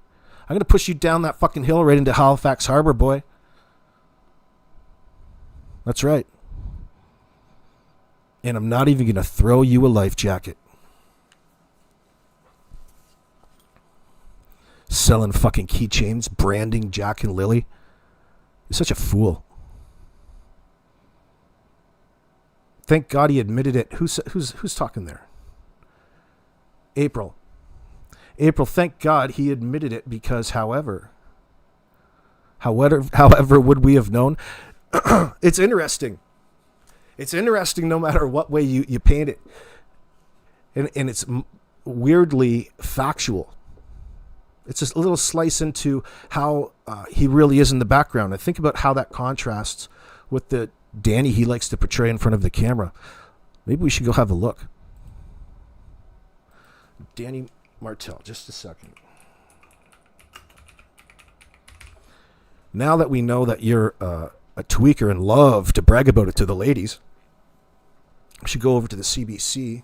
going to push you down that fucking hill right into Halifax Harbor, boy. That's right. And I'm not even going to throw you a life jacket. Selling fucking keychains, branding Jack and Lily. You're such a fool. Thank God he admitted it. Who's talking there? April, thank God he admitted it because however would we have known? It's interesting. It's interesting no matter what way you paint it. And it's weirdly factual. It's just a little slice into how he really is in the background. And think about how that contrasts with the Danny he likes to portray in front of the camera. Maybe we should go have a look. Danny Martell, just a second. Now that we know that you're a tweaker and love to brag about it to the ladies, we should go over to the CBC.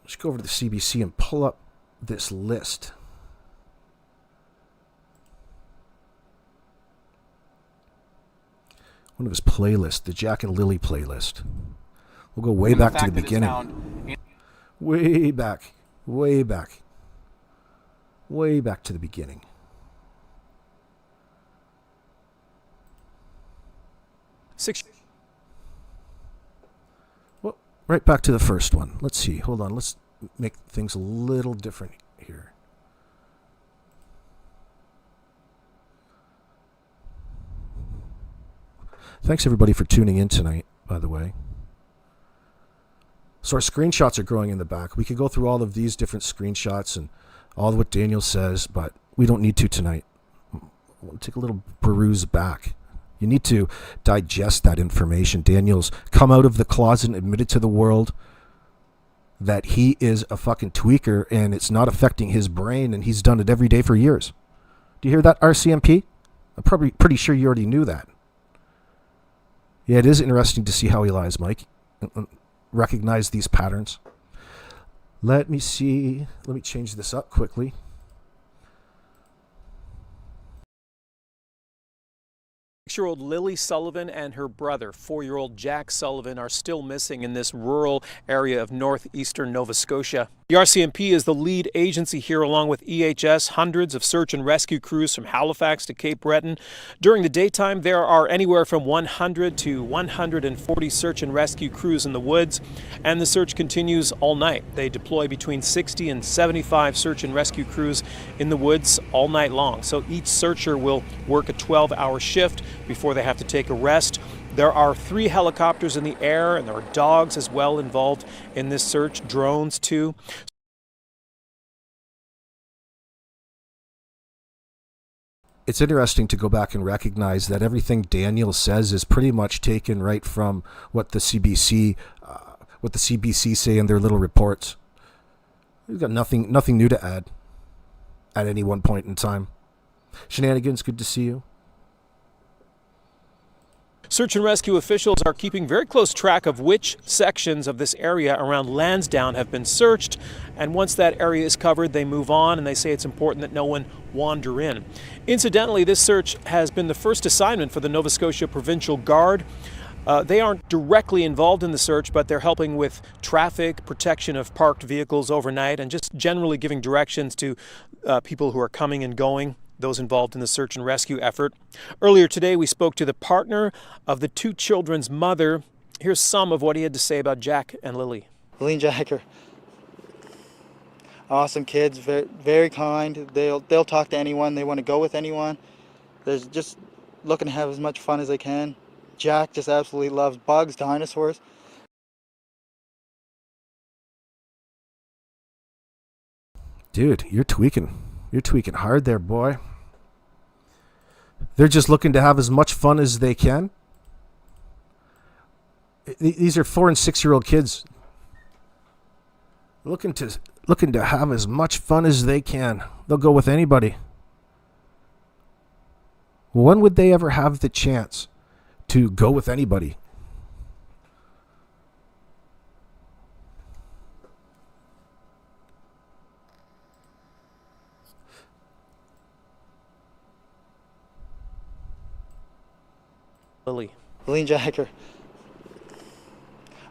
We should go over to the CBC and pull up this list. One of his playlists, the Jack and Lily playlist. We'll go way back to the beginning. Way back to the beginning. Well, right back to the first one. Let's see. Hold on. Let's make things a little different here. Thanks everybody for tuning in tonight, by the way. So our screenshots are growing in the back. We could go through all of these different screenshots and all of what Daniel says, but we don't need to tonight. We'll take a little peruse back. You need to digest that information. Daniel's come out of the closet and admitted to the world that he is a fucking tweaker and it's not affecting his brain, and he's done it every day for years. Do you hear that, RCMP? I'm probably pretty sure you already knew that. Yeah, it is interesting to see how he lies, Mike. Recognize these patterns. Let me see. Let me change this up quickly. Six-year-old Lily Sullivan and her brother, 4-year-old Jack Sullivan, are still missing in this rural area of northeastern Nova Scotia. The RCMP is the lead agency here, along with EHS, hundreds of search and rescue crews from Halifax to Cape Breton. During the daytime, there are anywhere from 100 to 140 search and rescue crews in the woods, and the search continues all night. They deploy between 60 and 75 search and rescue crews in the woods all night long. So each searcher will work a 12-hour shift before they have to take a rest. There are 3 helicopters in the air, and there are dogs as well involved in this search, drones too. It's interesting to go back and recognize that everything Daniel says is pretty much taken right from what the CBC say in their little reports. We've got nothing new to add at any one point in time. Shenanigans, good to see you. Search and rescue officials are keeping very close track of which sections of this area around Lansdowne have been searched, and once that area is covered, they move on, and they say it's important that no one wander in. Incidentally, this search has been the first assignment for the Nova Scotia Provincial Guard. They aren't directly involved in the search, but they're helping with traffic, protection of parked vehicles overnight, and just generally giving directions to people who are coming and going, those involved in the search and rescue effort. Earlier today, we spoke to the partner of the 2 children's mother. Here's some of what he had to say about Jack and Lily. Lily and Jack are awesome kids, very, very kind. They'll talk to anyone. They want to go with anyone. They're just looking to have as much fun as they can. Jack just absolutely loves bugs, dinosaurs. Dude, you're tweaking. You're tweaking hard there, boy. They're just looking to have as much fun as they can. These are 4- and 6-year-old kids. Looking to have as much fun as they can. They'll go with anybody. When would they ever have the chance to go with anybody? Lily and Jack are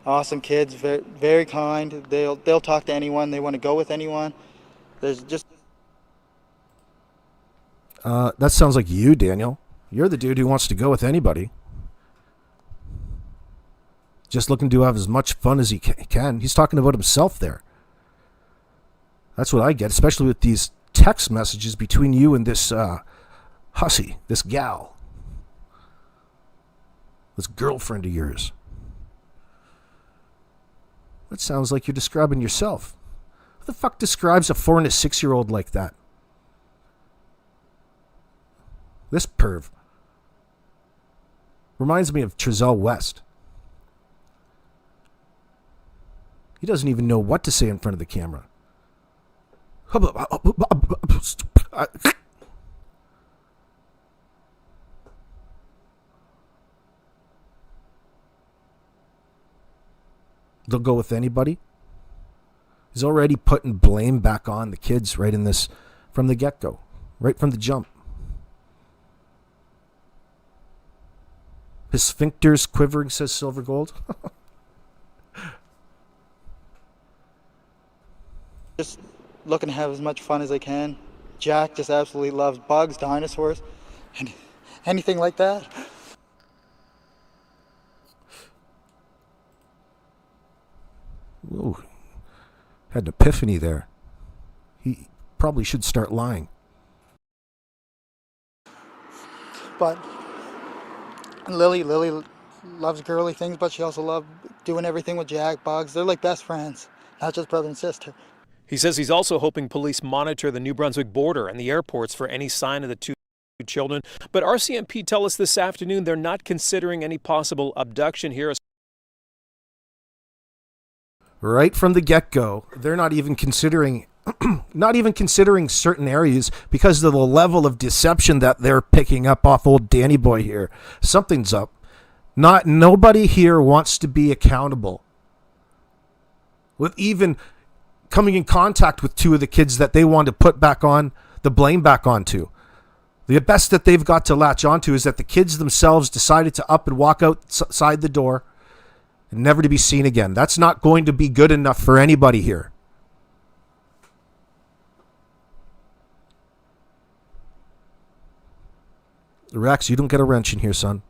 awesome kids, very, very kind. They'll talk to anyone. They want to go with anyone. There's just that sounds like you, Daniel. You're the dude who wants to go with anybody. Just looking to have as much fun as he can. He's talking about himself there. That's what I get, especially with these text messages between you and this hussy, this gal. This girlfriend of yours. That sounds like you're describing yourself. Who the fuck describes a 4- and 6-year-old like that? This perv reminds me of Trezell West. He doesn't even know what to say in front of the camera. They'll go with anybody. He's already putting blame back on the kids right in this from the get-go, right from the jump. His sphincter's quivering, says Silver Gold. just looking to have as much fun as they can. Jack just absolutely loves bugs, dinosaurs, and anything like that. Ooh, had an epiphany there. He probably should start lying. But Lily loves girly things, but she also loves doing everything with Jack, bugs. They're like best friends, not just brother and sister. He says he's also hoping police monitor the New Brunswick border and the airports for any sign of the 2 children. But RCMP tell us this afternoon they're not considering any possible abduction here. right from the get-go, they're not even considering certain areas because of the level of deception that they're picking up off old Danny boy here. Something's up. Nobody here wants to be accountable. With even coming in contact with two of the kids that they want to put back on the blame back onto. The best that they've got to latch onto is that the kids themselves decided to up and walk outside the door and never to be seen again. That's not going to be good enough for anybody here. Rex, you don't get a wrench in here, son.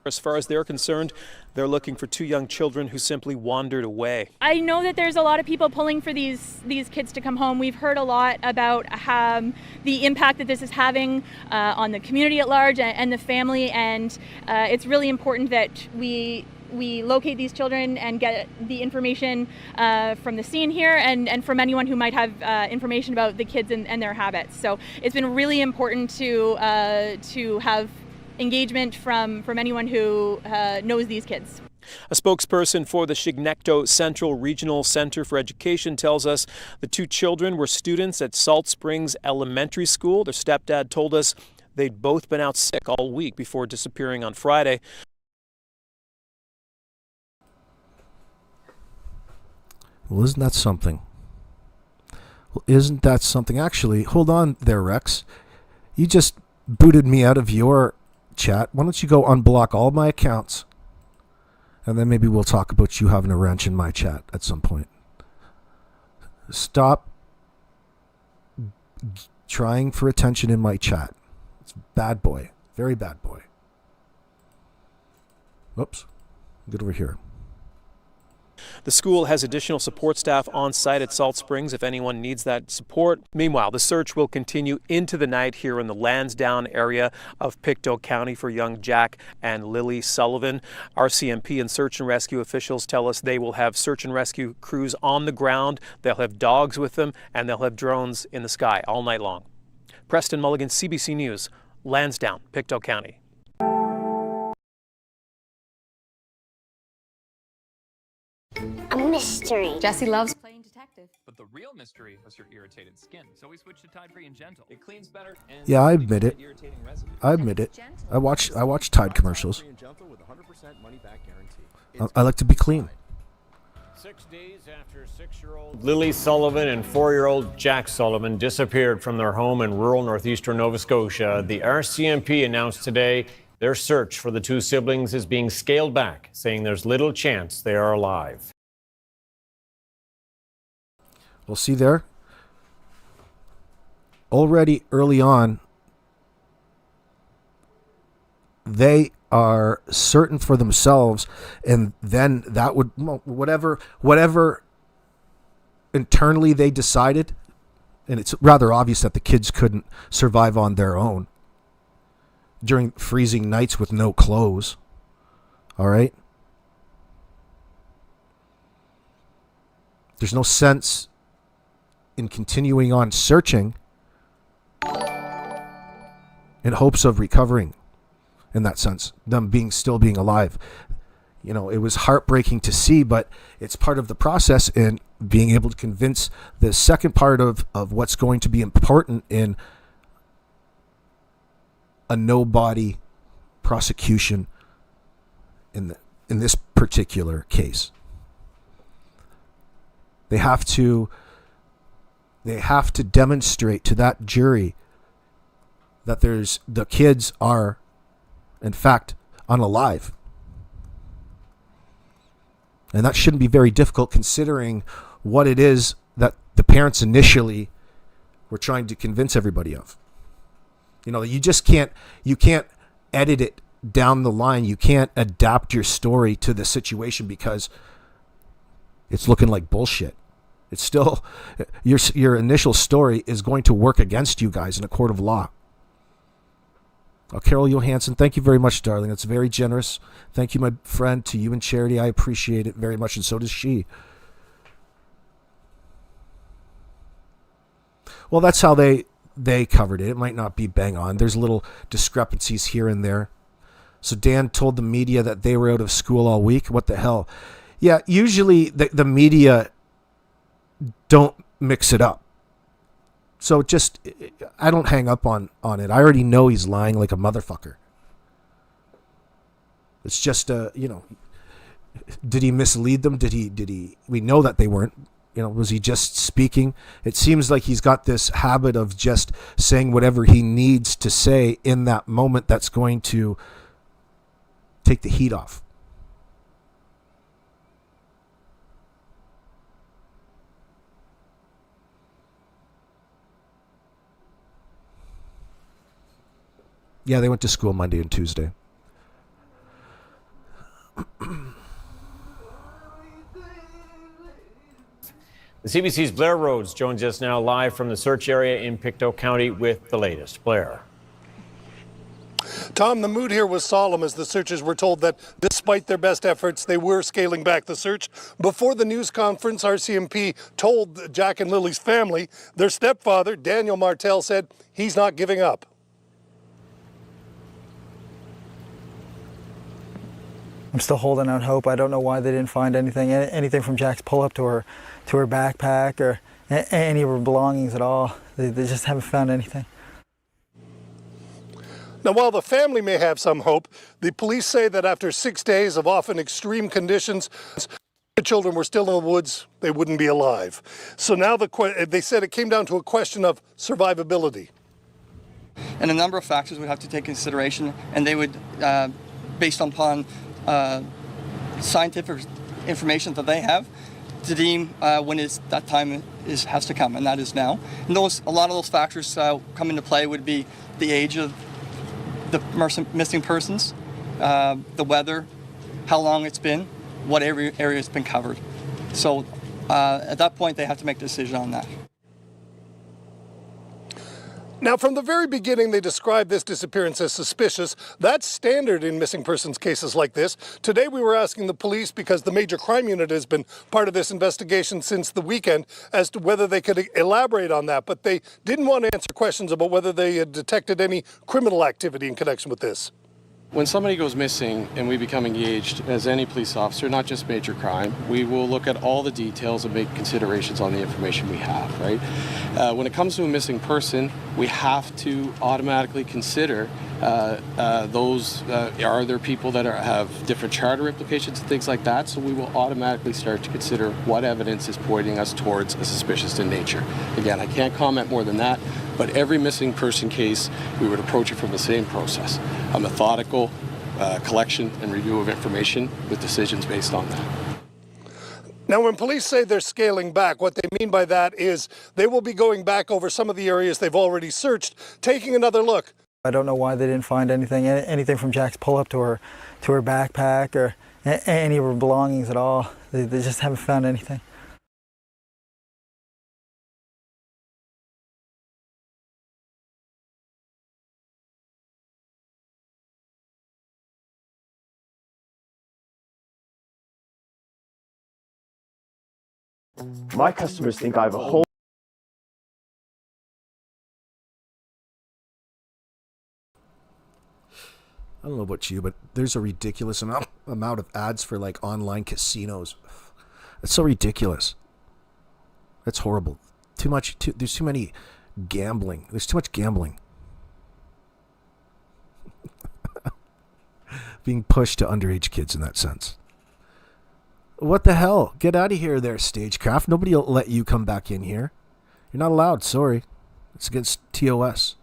As far as they're concerned, they're looking for two young children who simply wandered away. I know that there's a lot of people pulling for these kids to come home. We've heard a lot about the impact that this is having on the community at large and the family, and it's really important that we locate these children and get the information from the scene here and from anyone who might have information about the kids and their habits. So it's been really important to have engagement from anyone who knows these kids. A spokesperson for the Chignecto Central Regional Center for Education tells us the two children were students at Salt Springs Elementary School. Their stepdad told us they'd both been out sick all week before disappearing on Friday. Well, isn't that something? Actually, hold on there, Rex. You just booted me out of your chat. Why don't you go unblock all my accounts? And then maybe we'll talk about you having a wrench in my chat at some point. Stop trying for attention in my chat. It's bad boy. Very bad boy. Oops. Get over here. The school has additional support staff on site at Salt Springs if anyone needs that support. Meanwhile, the search will continue into the night here in the Lansdowne area of Pictou County for young Jack and Lily Sullivan. RCMP and search and rescue officials tell us they will have search and rescue crews on the ground, they'll have dogs with them, and they'll have drones in the sky all night long. Preston Mulligan, CBC News, Lansdowne, Pictou County. A mystery. Jesse loves playing detective. But the real mystery was your irritated skin. So we switched to Tide Free and Gentle. It cleans better and yeah, I admit it. I admit it. I watch Tide commercials. I like to be clean. 6 days after 6-year-old Lily Sullivan and 4-year-old Jack Sullivan disappeared from their home in rural northeastern Nova Scotia, the RCMP announced today their search for the two siblings is being scaled back, saying there's little chance they are alive. Well, see there? Already early on, they are certain for themselves, and then that would, whatever internally they decided, and it's rather obvious that the kids couldn't survive on their own during freezing nights with no clothes. All right? There's no sense in continuing on searching in hopes of recovering, in that sense, them still being alive. You know, it was heartbreaking to see, but it's part of the process in being able to convince the second part of what's going to be important in a no-body prosecution in this particular case. They have to demonstrate to that jury that the kids are, in fact, unalive. And that shouldn't be very difficult considering what it is that the parents initially were trying to convince everybody of. You know, you can't edit it down the line. You can't adapt your story to the situation because it's looking like bullshit. It's still, your initial story is going to work against you guys in a court of law. Oh, Carol Johansson, thank you very much, darling. That's very generous. Thank you, my friend, to you and Charity. I appreciate it very much, and so does she. Well, that's how they covered it. It might not be bang on. There's little discrepancies here and there. So Dan told the media that they were out of school all week. What the hell? Yeah, usually the media don't mix it up. So just, I don't hang up on it. I already know he's lying like a motherfucker. It's just, did he mislead them? Did he, we know that they weren't, was he just speaking? It seems like he's got this habit of just saying whatever he needs to say in that moment that's going to take the heat off. Yeah, they went to school Monday and Tuesday. The CBC's Blair Rhodes joins us now live from the search area in Pictou County with the latest. Blair. Tom, the mood here was solemn as the searchers were told that despite their best efforts, they were scaling back the search. Before the news conference, RCMP told Jack and Lily's family their stepfather, Daniel Martell, said he's not giving up. I'm still holding out hope. I don't know why they didn't find anything from Jack's pull-up to her backpack or any of her belongings at all. They just haven't found anything. Now, while the family may have some hope, the police say that after 6 days of often extreme conditions, the children were still in the woods, they wouldn't be alive. So now they said it came down to a question of survivability. And a number of factors would have to take consideration, and they would, based upon scientific information that they have, to deem when that time has to come, and that is now. And a lot of those factors come into play would be the age of the missing persons, the weather, how long it's been, what area has been covered. So at that point, they have to make a decision on that. Now, from the very beginning, they described this disappearance as suspicious. That's standard in missing persons cases like this. Today, we were asking the police, because the major crime unit has been part of this investigation since the weekend, as to whether they could elaborate on that. But they didn't want to answer questions about whether they had detected any criminal activity in connection with this. When somebody goes missing and we become engaged as any police officer, not just major crime, we will look at all the details and make considerations on the information we have, right? When it comes to a missing person, we have to automatically consider are there people that have different charter implications and things like that? So we will automatically start to consider what evidence is pointing us towards a suspicious in nature. Again, I can't comment more than that, but every missing person case, we would approach it from the same process, a methodical collection and review of information with decisions based on that. Now, when police say they're scaling back, what they mean by that is they will be going back over some of the areas they've already searched, taking another look. I don't know why they didn't find anything from Jack's pull-up to her backpack or any of her belongings at all. They just haven't found anything. My customers think I have a whole I don't know about you, but there's a ridiculous amount of ads for like online casinos. It's so ridiculous. That's horrible. There's too many gambling. There's too much gambling. Being pushed to underage kids in that sense. What the hell? Get out of here there, Stagecraft. Nobody will let you come back in here. You're not allowed, sorry. It's against TOS.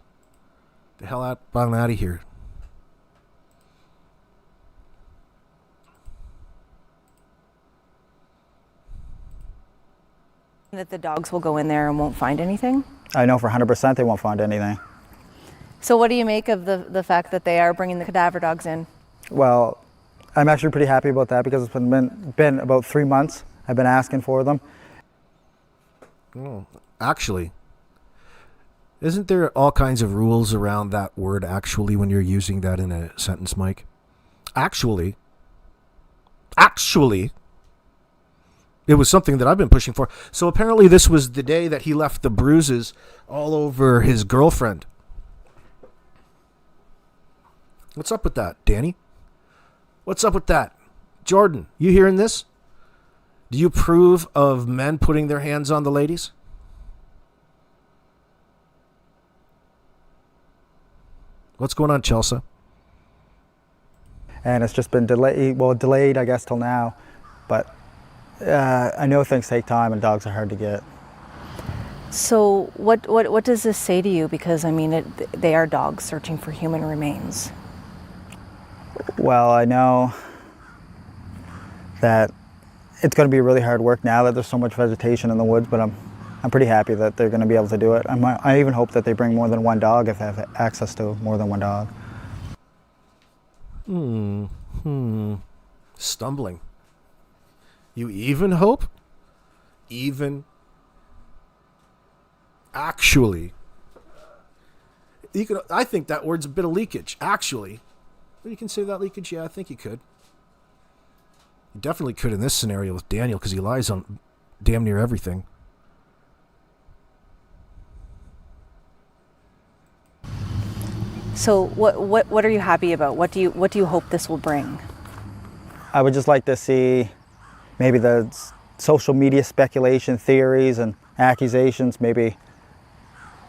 The hell out of here. That the dogs will go in there and won't find anything? I know for 100% they won't find anything. So what do you make of the fact that they are bringing the cadaver dogs in? Well, I'm actually pretty happy about that because it's been about 3 months. I've been asking for them. Oh, actually, isn't there all kinds of rules around that word actually when you're using that in a sentence, Mike? Actually, it was something that I've been pushing for. So apparently this was the day that he left the bruises all over his girlfriend. What's up with that, Danny? What's up with that? Jordan, you hearing this? Do you approve of men putting their hands on the ladies? What's going on, Chelsea? And it's just been delayed, I guess, till now. But I know things take time and dogs are hard to get. So what does this say to you? Because, I mean, they are dogs searching for human remains. Well, I know that it's going to be really hard work now that there's so much vegetation in the woods, but I'm pretty happy that they're going to be able to do it. I even hope that they bring more than one dog if they have access to more than one dog. Stumbling. You even hope? Even. Actually. I think that word's a bit of leakage. Actually. You can say that leakage? Yeah, I think you could. You definitely could in this scenario with Daniel because he lies on damn near everything. So what are you happy about? What do you hope this will bring? I would just like to see maybe the social media speculation theories and accusations, maybe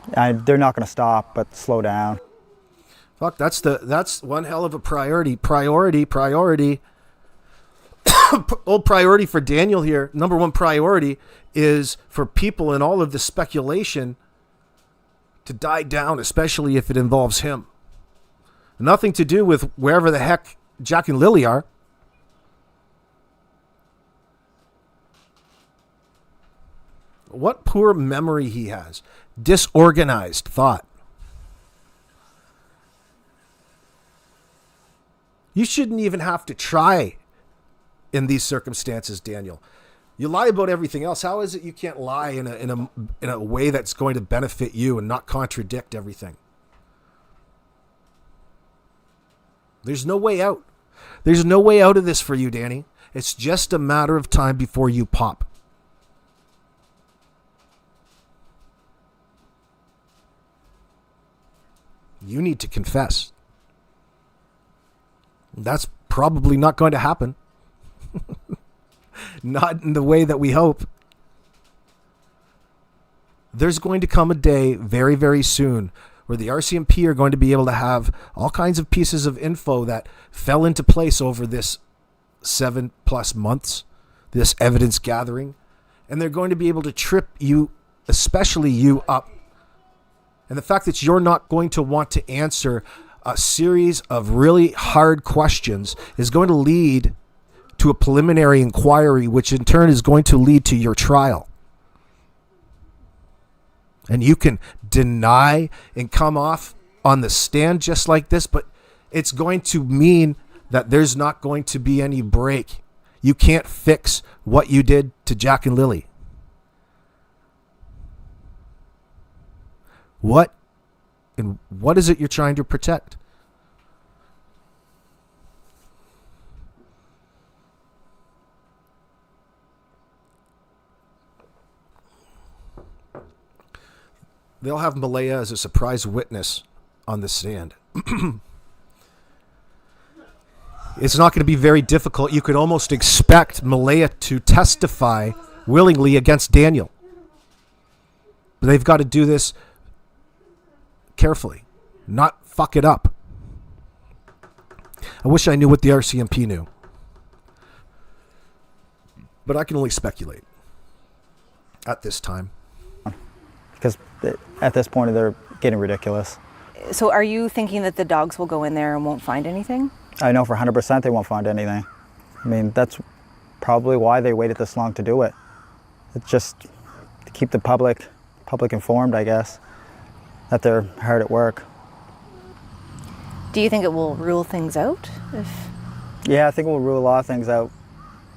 they're not going to stop, but slow down. Fuck, that's one hell of a priority. Priority. Old priority for Daniel here. Number one priority is for people in all of the speculation to die down, especially if it involves him. Nothing to do with wherever the heck Jack and Lily are. What poor memory he has. Disorganized thought. You shouldn't even have to try in these circumstances, Daniel. You lie about everything else. How is it you can't lie in a way that's going to benefit you and not contradict everything? There's no way out. There's no way out of this for you, Danny. It's just a matter of time before you pop. You need to confess. That's probably not going to happen. Not in the way that we hope. There's going to come a day very, very soon where the RCMP are going to be able to have all kinds of pieces of info that fell into place over this 7+ months, this evidence gathering, and they're going to be able to trip you, especially you, up. And the fact that you're not going to want to answer a series of really hard questions is going to lead to a preliminary inquiry, which in turn is going to lead to your trial. And you can deny and come off on the stand just like this, but it's going to mean that there's not going to be any break. You can't fix what you did to Jack and Lily. What is it you're trying to protect? They'll have Malaya as a surprise witness on the stand. It's not going to be very difficult. You could almost expect Malaya to testify willingly against Daniel. But they've got to do this carefully, not fuck it up. I wish I knew what the RCMP knew. But I can only speculate at this time. Because at this point, they're getting ridiculous. So are you thinking that the dogs will go in there and won't find anything? I know for 100% they won't find anything. I mean, that's probably why they waited this long to do it. It's just to keep the public informed, I guess, that they're hard at work. Do you think it will rule things out? Yeah, I think we'll rule a lot of things out.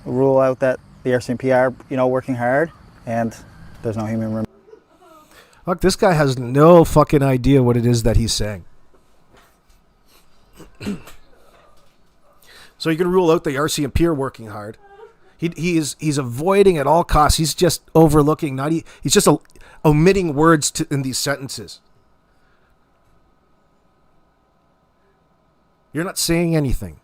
We'll rule out that the RCMP are, working hard, and there's no human room. Look, this guy has no fucking idea what it is that he's saying. So you can rule out the RCMP are working hard. He's avoiding at all costs. He's just overlooking. He's just omitting words in these sentences. You're not saying anything.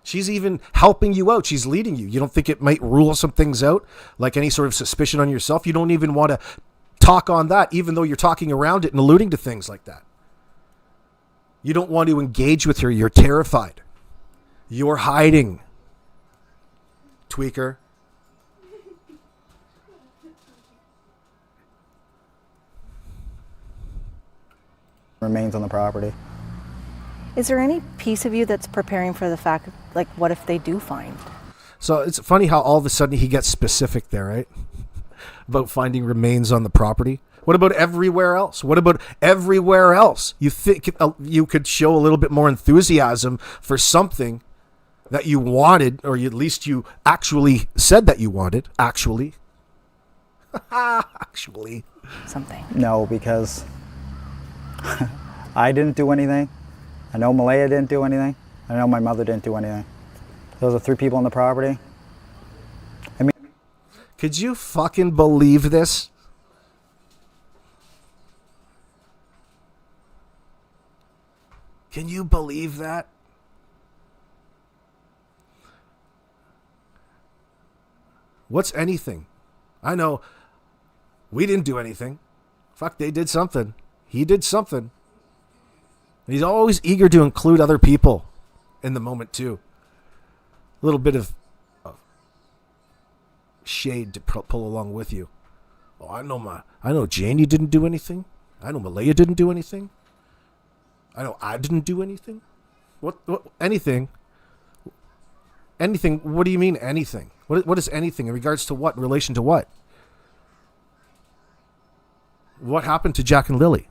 She's even helping you out. She's leading you. You don't think it might rule some things out, like any sort of suspicion on yourself? You don't even want to talk on that, even though you're talking around it and alluding to things like that. You don't want to engage with her. You're terrified. You're hiding. Tweaker. Remains on the property. Is there any piece of you that's preparing for the fact, like, what if they do find? So it's funny how all of a sudden he gets specific there, right? About finding remains on the property. What about everywhere else? What about everywhere else? You think you could show a little bit more enthusiasm for something that you wanted, or at least you actually said that you wanted. Actually. Actually. Something. No, because I didn't do anything. I know Malaya didn't do anything. I know my mother didn't do anything. Those are 3 people on the property. I mean, could you fucking believe this? Can you believe that? What's anything? I know we didn't do anything. Fuck, they did something. He did something. And he's always eager to include other people in the moment too. A little bit of shade to pull along with you. Oh, I know Janie didn't do anything. I know Malaya didn't do anything. I know I didn't do anything. What anything? Anything? What do you mean anything? What is anything in regards to what? In relation to what? What happened to Jack and Lily?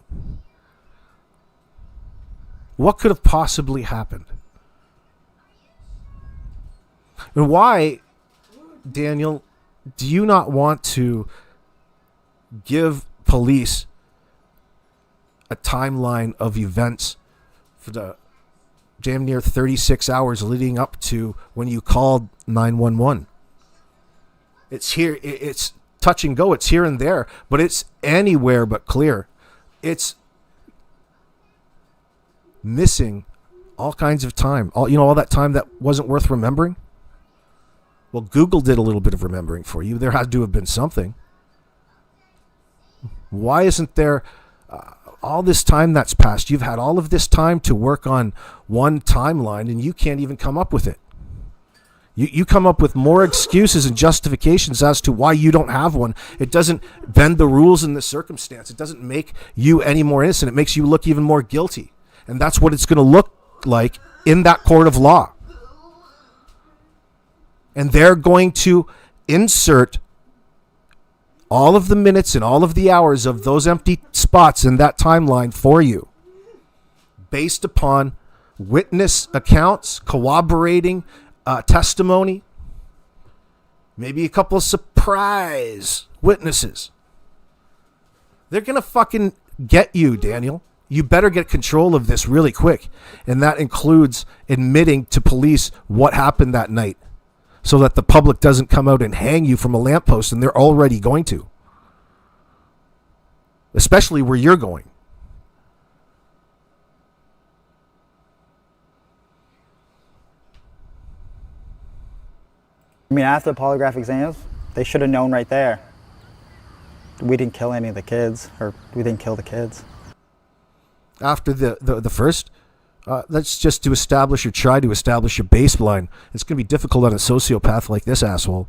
What could have possibly happened? And why, Daniel, do you not want to give police a timeline of events for the damn near 36 hours leading up to when you called 911? It's here, it's touch and go, it's here and there, but it's anywhere but clear. It's missing all kinds of time. All that time that wasn't worth remembering. Well, Google did a little bit of remembering for you. There had to have been something. Why isn't there all this time that's passed? You've had all of this time to work on one timeline and you can't even come up with it. You come up with more excuses and justifications as to why you don't have one. It doesn't bend the rules in this circumstance. It doesn't make you any more innocent. It makes you look even more guilty. And that's what it's going to look like in that court of law. And they're going to insert all of the minutes and all of the hours of those empty spots in that timeline for you, based upon witness accounts, corroborating testimony, maybe a couple of surprise witnesses. They're going to fucking get you, Daniel. You better get control of this really quick. And that includes admitting to police what happened that night, so that the public doesn't come out and hang you from a lamppost, and they're already going to. Especially where you're going. I mean, after the polygraph exams, they should have known right there. We didn't kill any of the kids, or we didn't kill the kids. After the first, that's just to establish or try to establish a baseline. It's going to be difficult on a sociopath like this asshole.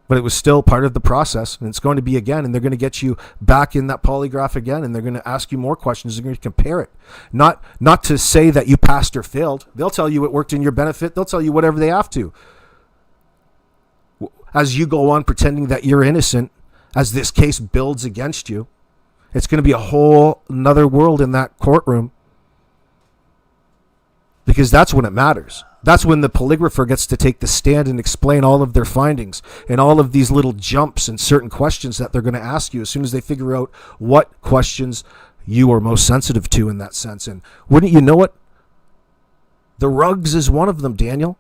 But it was still part of the process, and it's going to be again, and they're going to get you back in that polygraph again, and they're going to ask you more questions. They're going to compare it. Not to say that you passed or failed. They'll tell you it worked in your benefit. They'll tell you whatever they have to. As you go on pretending that you're innocent, as this case builds against you, it's going to be a whole another world in that courtroom. Because that's when it matters. That's when the polygrapher gets to take the stand and explain all of their findings and all of these little jumps and certain questions that they're going to ask you as soon as they figure out what questions you are most sensitive to in that sense. And wouldn't you know it? The rugs is one of them, Daniel.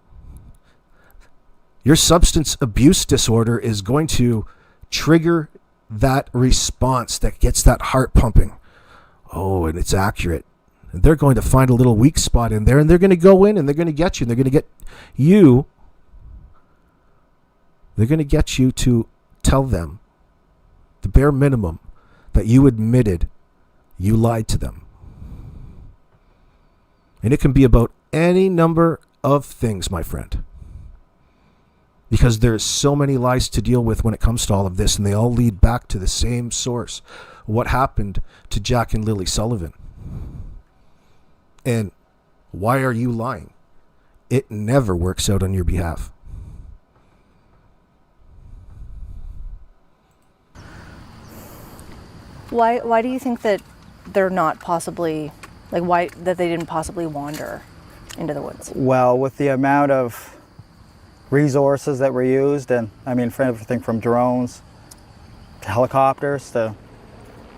Your substance abuse disorder is going to trigger that response that gets that heart pumping. Oh, and it's accurate. And they're going to find a little weak spot in there, and they're going to go in and they're going to get you, and they're going to get you. They're going to get you to tell them the bare minimum that you admitted you lied to them. And it can be about any number of things, my friend. Because there's so many lies to deal with when it comes to all of this, and they all lead back to the same source. What happened to Jack and Lily Sullivan? And why are you lying? It never works out on your behalf. Why do you think that they're not possibly, like, why that they didn't possibly wander into the woods? Well, with the amount of resources that were used, and I mean, for everything from drones to helicopters to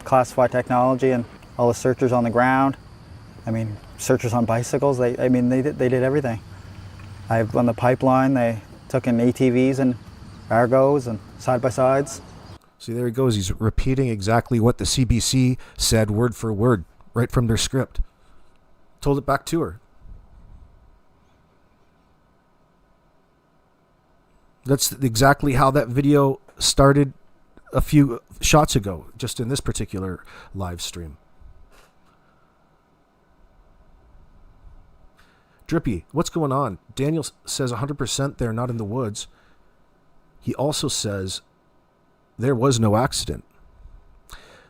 classified technology and all the searchers on the ground, I mean, searchers on bicycles, they did everything. On the pipeline, they took in ATVs and Argos and side-by-sides. See, there he goes. He's repeating exactly what the CBC said word for word, right from their script. Told it back to her. That's exactly how that video started a few shots ago, just in this particular live stream. Drippy, what's going on? Daniel says 100% they're not in the woods. He also says there was no accident.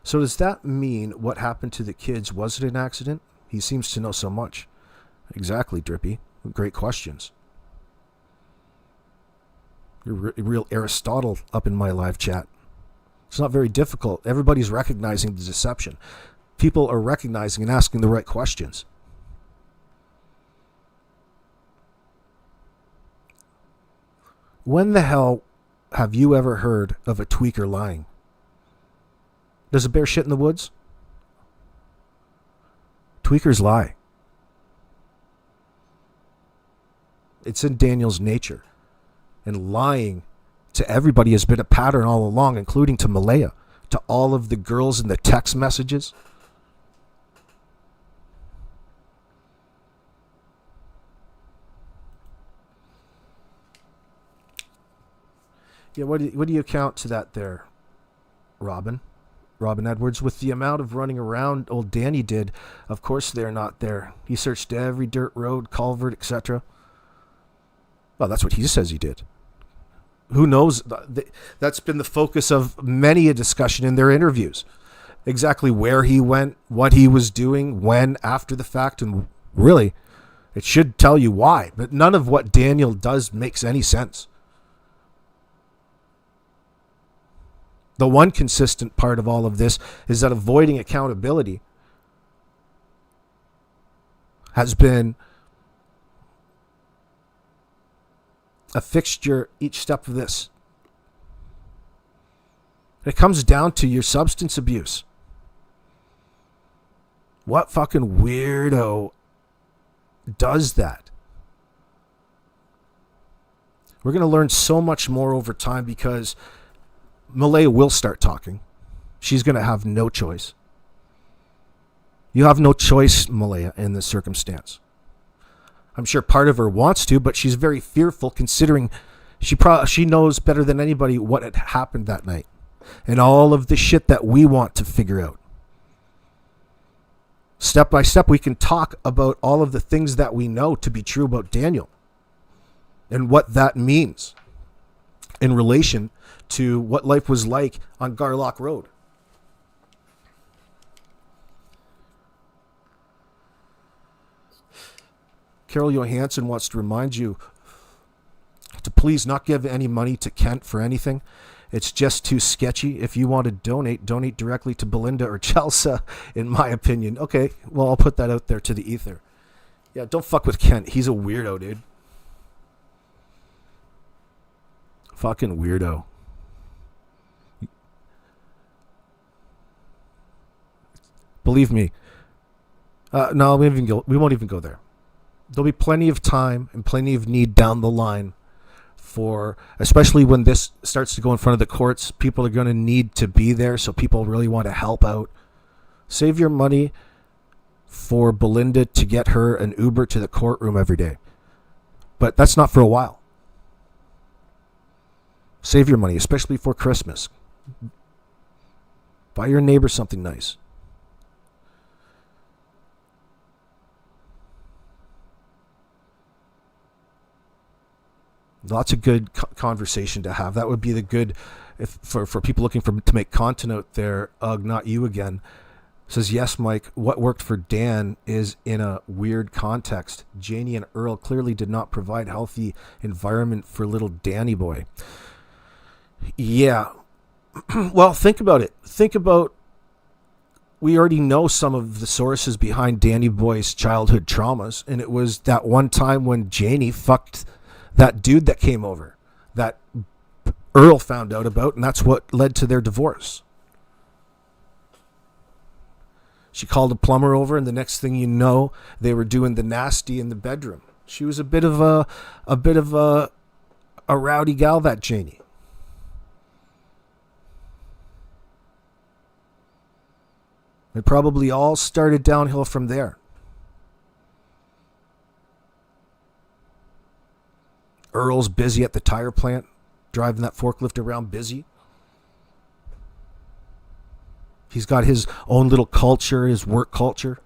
So does that mean what happened to the kids wasn't an accident? He seems to know so much. Exactly, Drippy. Great questions. You're real Aristotle up in my live chat. It's not very difficult. Everybody's recognizing the deception. People are recognizing and asking the right questions. When the hell have you ever heard of a tweaker lying? Does a bear shit in the woods? Tweakers lie. It's in Daniel's nature. And lying to everybody has been a pattern all along, including to Malaya, to all of the girls in the text messages. Yeah, what do you account to that there, Robin Edwards? With the amount of running around old Danny did, of course they're not there. He searched every dirt road, culvert, etc. Well, that's what he says he did. Who knows? That's been the focus of many a discussion in their interviews. Exactly where he went, what he was doing, when, after the fact, and really, it should tell you why. But none of what Daniel does makes any sense. The one consistent part of all of this is that avoiding accountability has been a fixture each step of this. It comes down to your substance abuse. What fucking weirdo does that? We're going to learn so much more over time because Malaya will start talking. She's going to have no choice. You have no choice, Malaya, in this circumstance. I'm sure part of her wants to, but she's very fearful considering she knows better than anybody what had happened that night and all of the shit that we want to figure out. Step by step, we can talk about all of the things that we know to be true about Daniel and what that means in relation to what life was like on Garlock Road. Carol Johansson wants to remind you to please not give any money to Kent for anything. It's just too sketchy. If you want to donate directly to Belinda or Chelsea, in my opinion. Okay, well, I'll put that out there to the ether. Yeah, don't fuck with Kent. He's a weirdo, dude. Fucking weirdo. Believe me. No, we won't even go there. There'll be plenty of time and plenty of need down the line for, especially when this starts to go in front of the courts, people are going to need to be there, so people really want to help out. Save your money for Belinda to get her an Uber to the courtroom every day. But that's not for a while. Save your money, especially for Christmas. Buy your neighbor something nice. Lots of good conversation to have. That would be the good, for people looking to make content out there. Ugh, not you again. Says, yes, Mike, what worked for Dan is in a weird context. Janie and Earl clearly did not provide healthy environment for little Danny boy. Yeah. Well, think about it. We already know some of the sources behind Danny boy's childhood traumas, and it was that one time when Janie fucked that dude that came over, that Earl found out about, and that's what led to their divorce. She called a plumber over, and the next thing you know, they were doing the nasty in the bedroom. She was a bit of a rowdy gal, that Janie. It probably all started downhill from there. Earl's busy at the tire plant, driving that forklift around busy. He's got his own little culture, his work culture.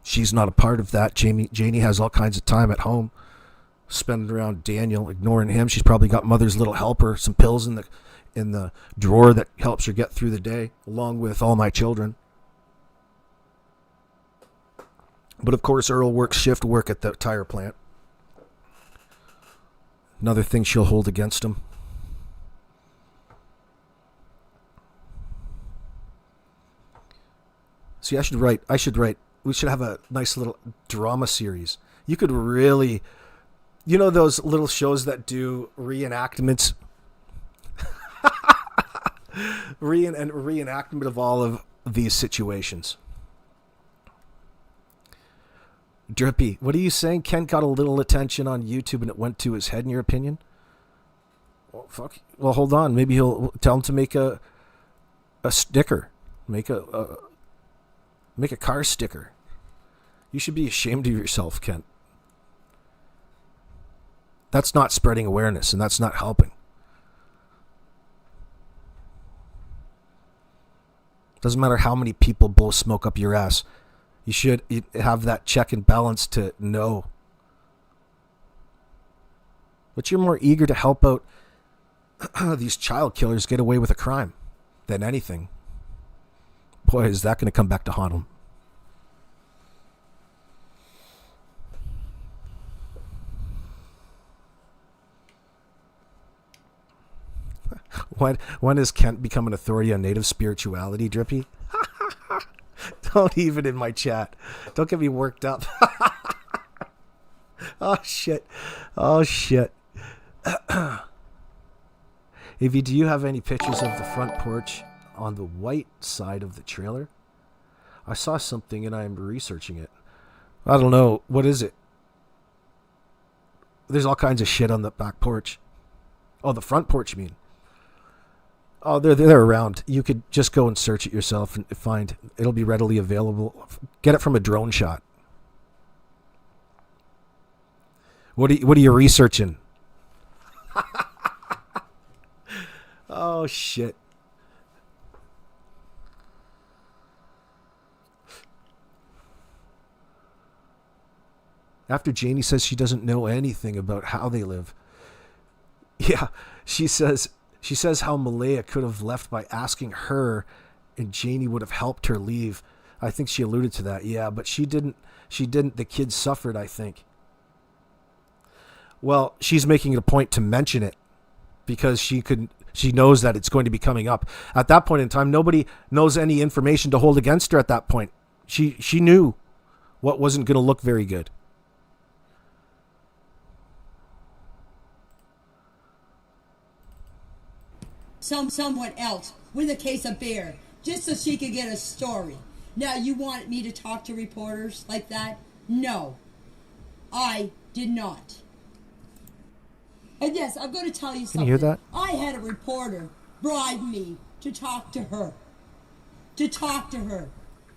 She's not a part of that. Janie has all kinds of time at home, spending around Daniel, ignoring him. She's probably got mother's little helper, some pills in the drawer that helps her get through the day, along with all my children. But of course, Earl works shift work at the tire plant. Another thing she'll hold against him. See, I should write. We should have a nice little drama series. You could really, you know, those little shows that do reenactments, reenactment of all of these situations. Drippy, what are you saying? Ken got a little attention on YouTube and it went to his head, in your opinion? Well, fuck. Well, hold on. Maybe he'll tell him to make a sticker. Make a car sticker. You should be ashamed of yourself, Kent. That's not spreading awareness, and that's not helping. Doesn't matter how many people blow smoke up your ass. You should have that check and balance to know. But you're more eager to help out these child killers get away with a crime than anything. Boy, is that going to come back to haunt them. When has Kent become an authority on native spirituality, Drippy? Don't even in my chat. Don't get me worked up. Oh, shit. Evie, do you have any pictures of the front porch on the white side of the trailer? I saw something and I'm researching it. I don't know. What is it? There's all kinds of shit on the back porch. Oh, the front porch, you mean? Oh, they're around. You could just go and search it yourself and find. It'll be readily available. Get it from a drone shot. What are you researching? Oh, shit. After Janie says she doesn't know anything about how they live. Yeah, she says how Malaya could have left by asking her and Janie would have helped her leave. I think she alluded to that. Yeah, but she didn't. The kids suffered, I think. Well, she's making it a point to mention it because she knows that it's going to be coming up. At that point in time, nobody knows any information to hold against her at that point. She knew what wasn't going to look very good. Someone else with a case of beer just so she could get a story. Now you want me to talk to reporters like that? No, I did not. And yes, I'm going to tell you something. Can you hear that? I had a reporter bribe me to talk to her.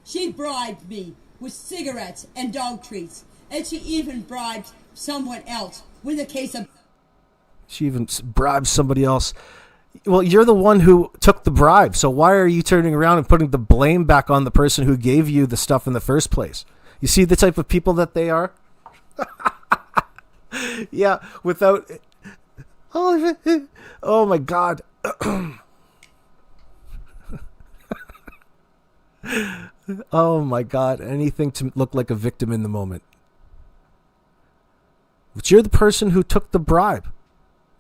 She bribed me with cigarettes and dog treats, and she even bribed someone else with a case of... She even bribed somebody else. Well, you're the one who took the bribe, so why are you turning around and putting the blame back on the person who gave you the stuff in the first place? You see the type of people that they are? Yeah, without... Oh my God. Oh my God. Anything to look like a victim in the moment. But you're the person who took the bribe.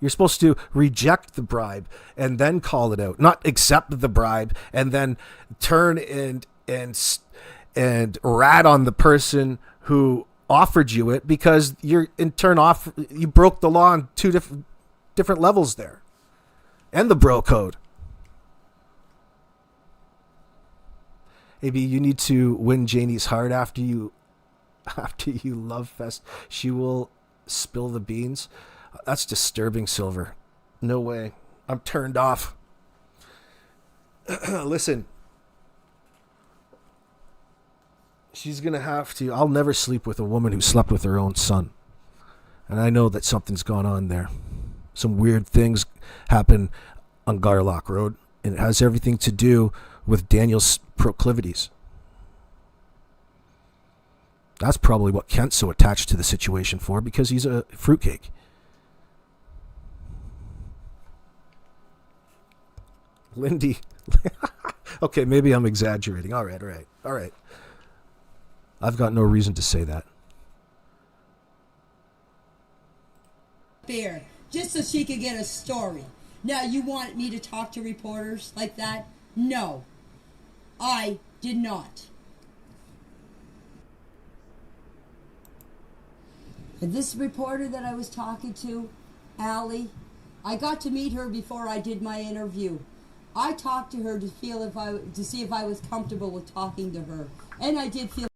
You're supposed to reject the bribe and then call it out, not accept the bribe and then turn and rat on the person who offered you it, because you're in turn you broke the law on two different levels there, and the bro code. Maybe you need to win Janie's heart after you love fest. She will spill the beans. That's disturbing, Silver. No way. I'm turned off. Listen. She's going to have to... I'll never sleep with a woman who slept with her own son. And I know that something's gone on there. Some weird things happen on Garlock Road. And it has everything to do with Daniel's proclivities. That's probably what Kent's so attached to the situation for, because he's a fruitcake. Lindy. Okay, maybe I'm exaggerating. All right. I've got no reason to say that. Bear, just so she could get a story. Now, you want me to talk to reporters like that? No, I did not. And this reporter that I was talking to, Allie, I got to meet her before I did my interview. I talked to her to see if I was comfortable with talking to her, and I did feel.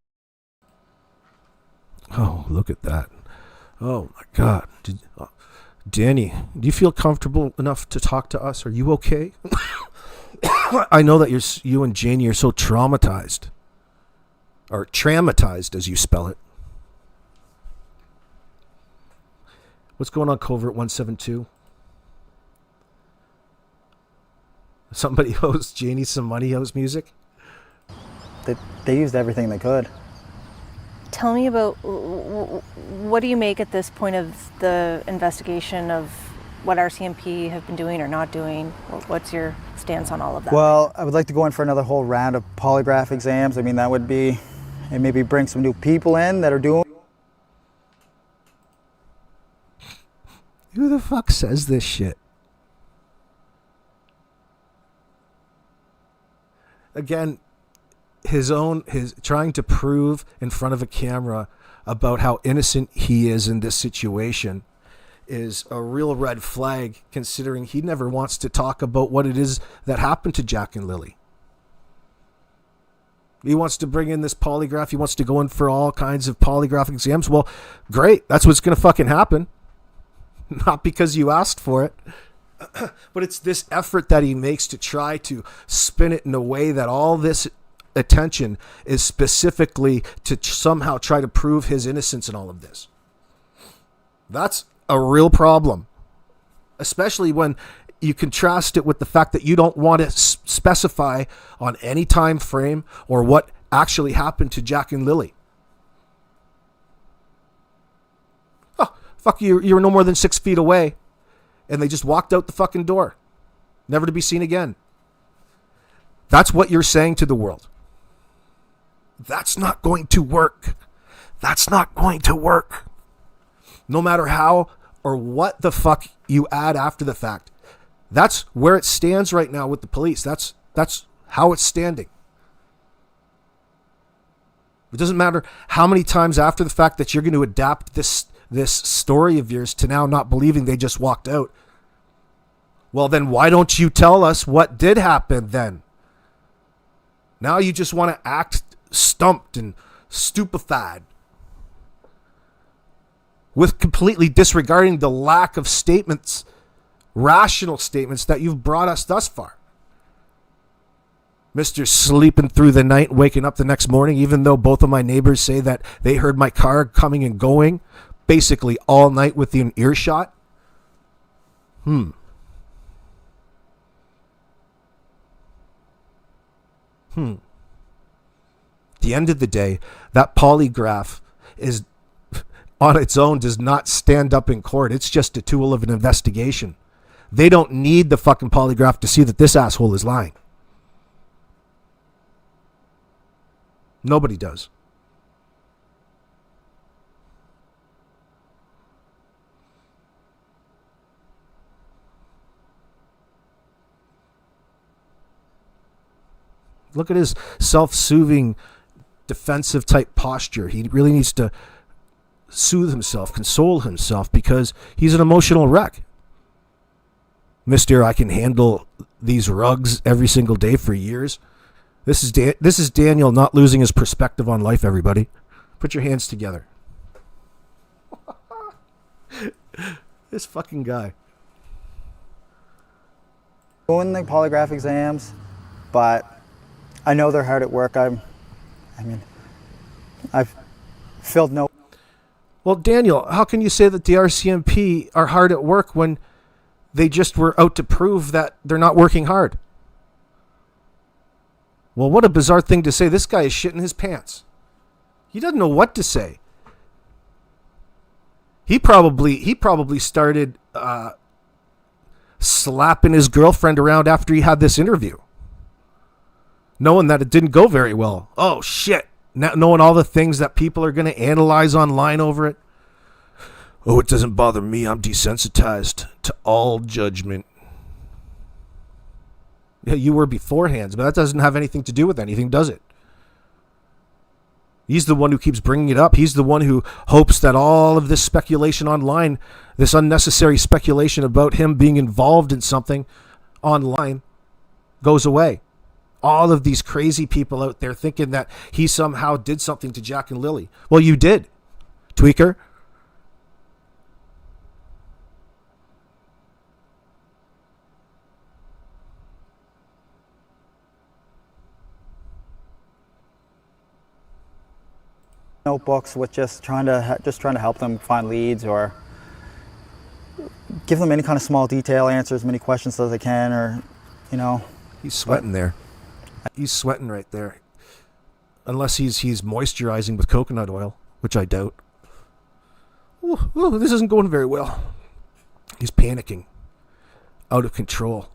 Oh, look at that. Oh my God. Danny, do you feel comfortable enough to talk to us? Are you okay? I know that you and Janie are so traumatized. Or traumatized, as you spell it. What's going on, Covert 172? Somebody owes Janie some money, owes music? They used everything they could. Tell me about, what do you make at this point of the investigation of what RCMP have been doing or not doing? What's your stance on all of that? Well, I would like to go in for another whole round of polygraph exams. I mean, that would be, and maybe bring some new people in that are doing. Who the fuck says this shit? Again, his trying to prove in front of a camera about how innocent he is in this situation is a real red flag, considering he never wants to talk about what it is that happened to Jack and Lily. He wants to bring in this polygraph. He wants to go in for all kinds of polygraph exams. Well, great. That's what's going to fucking happen. Not because you asked for it. But it's this effort that he makes to try to spin it in a way that all this attention is specifically to somehow try to prove his innocence in all of this. That's a real problem, especially when you contrast it with the fact that you don't want to specify on any time frame or what actually happened to Jack and Lily. Oh, fuck you! You were no more than 6 feet away, and they just walked out the fucking door, never to be seen again. That's what you're saying to the world. That's not going to work. That's not going to work. No matter how or what the fuck you add after the fact. That's where it stands right now with the police. That's how it's standing. It doesn't matter how many times after the fact that you're going to adapt this story of yours to now not believing they just walked out. Well, then why don't you tell us what did happen then? Now you just want to act stumped and stupefied, with completely disregarding the lack of statements, rational statements that you've brought us thus far. Mr. Sleeping through the night, waking up the next morning, even though both of my neighbors say that they heard my car coming and going basically all night within earshot. At the end of the day, that polygraph is on its own does not stand up in court. It's just a tool of an investigation. They don't need the fucking polygraph to see that this asshole is lying. Nobody does. Look at his self-soothing, defensive type posture. He really needs to soothe himself, console himself, because he's an emotional wreck. Mister, I can handle these rugs every single day for years. This is Daniel not losing his perspective on life, everybody. Put your hands together. This fucking guy. Doing the polygraph exams, but I know they're hard at work. I've filled no... Well, Daniel, how can you say that the RCMP are hard at work when they just were out to prove that they're not working hard? Well, what a bizarre thing to say. This guy is shitting his pants. He doesn't know what to say. He probably started slapping his girlfriend around after he had this interview, knowing that it didn't go very well. Oh, shit. Now, knowing all the things that people are going to analyze online over it. Oh, it doesn't bother me. I'm desensitized to all judgment. Yeah, you were beforehand, but that doesn't have anything to do with anything, does it? He's the one who keeps bringing it up. He's the one who hopes that all of this speculation online, this unnecessary speculation about him being involved in something online, goes away. All of these crazy people out there thinking that he somehow did something to Jack and Lily. Well, you did, tweaker. Notebooks with just trying to help them find leads, or give them any kind of small detail, answer as many questions as they can, or He's sweating there. He's sweating right there. Unless he's moisturizing with coconut oil, which I doubt. Ooh, this isn't going very well. He's panicking. Out of control.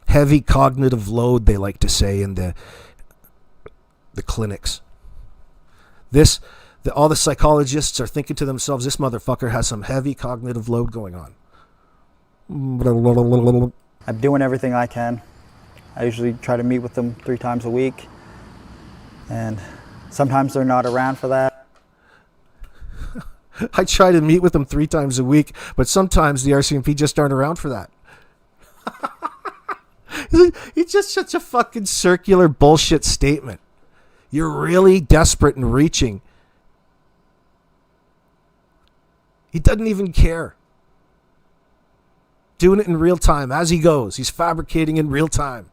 Heavy cognitive load, they like to say in the clinics. All the psychologists are thinking to themselves, this motherfucker has some heavy cognitive load going on. I'm doing everything I can. I usually try to meet with them 3 times a week, and sometimes they're not around for that. I try to meet with them 3 times a week, but sometimes the RCMP just aren't around for that. It's just such a fucking circular bullshit statement. You're really desperate and reaching. He doesn't even care. Doing it in real time as he goes. He's fabricating in real time.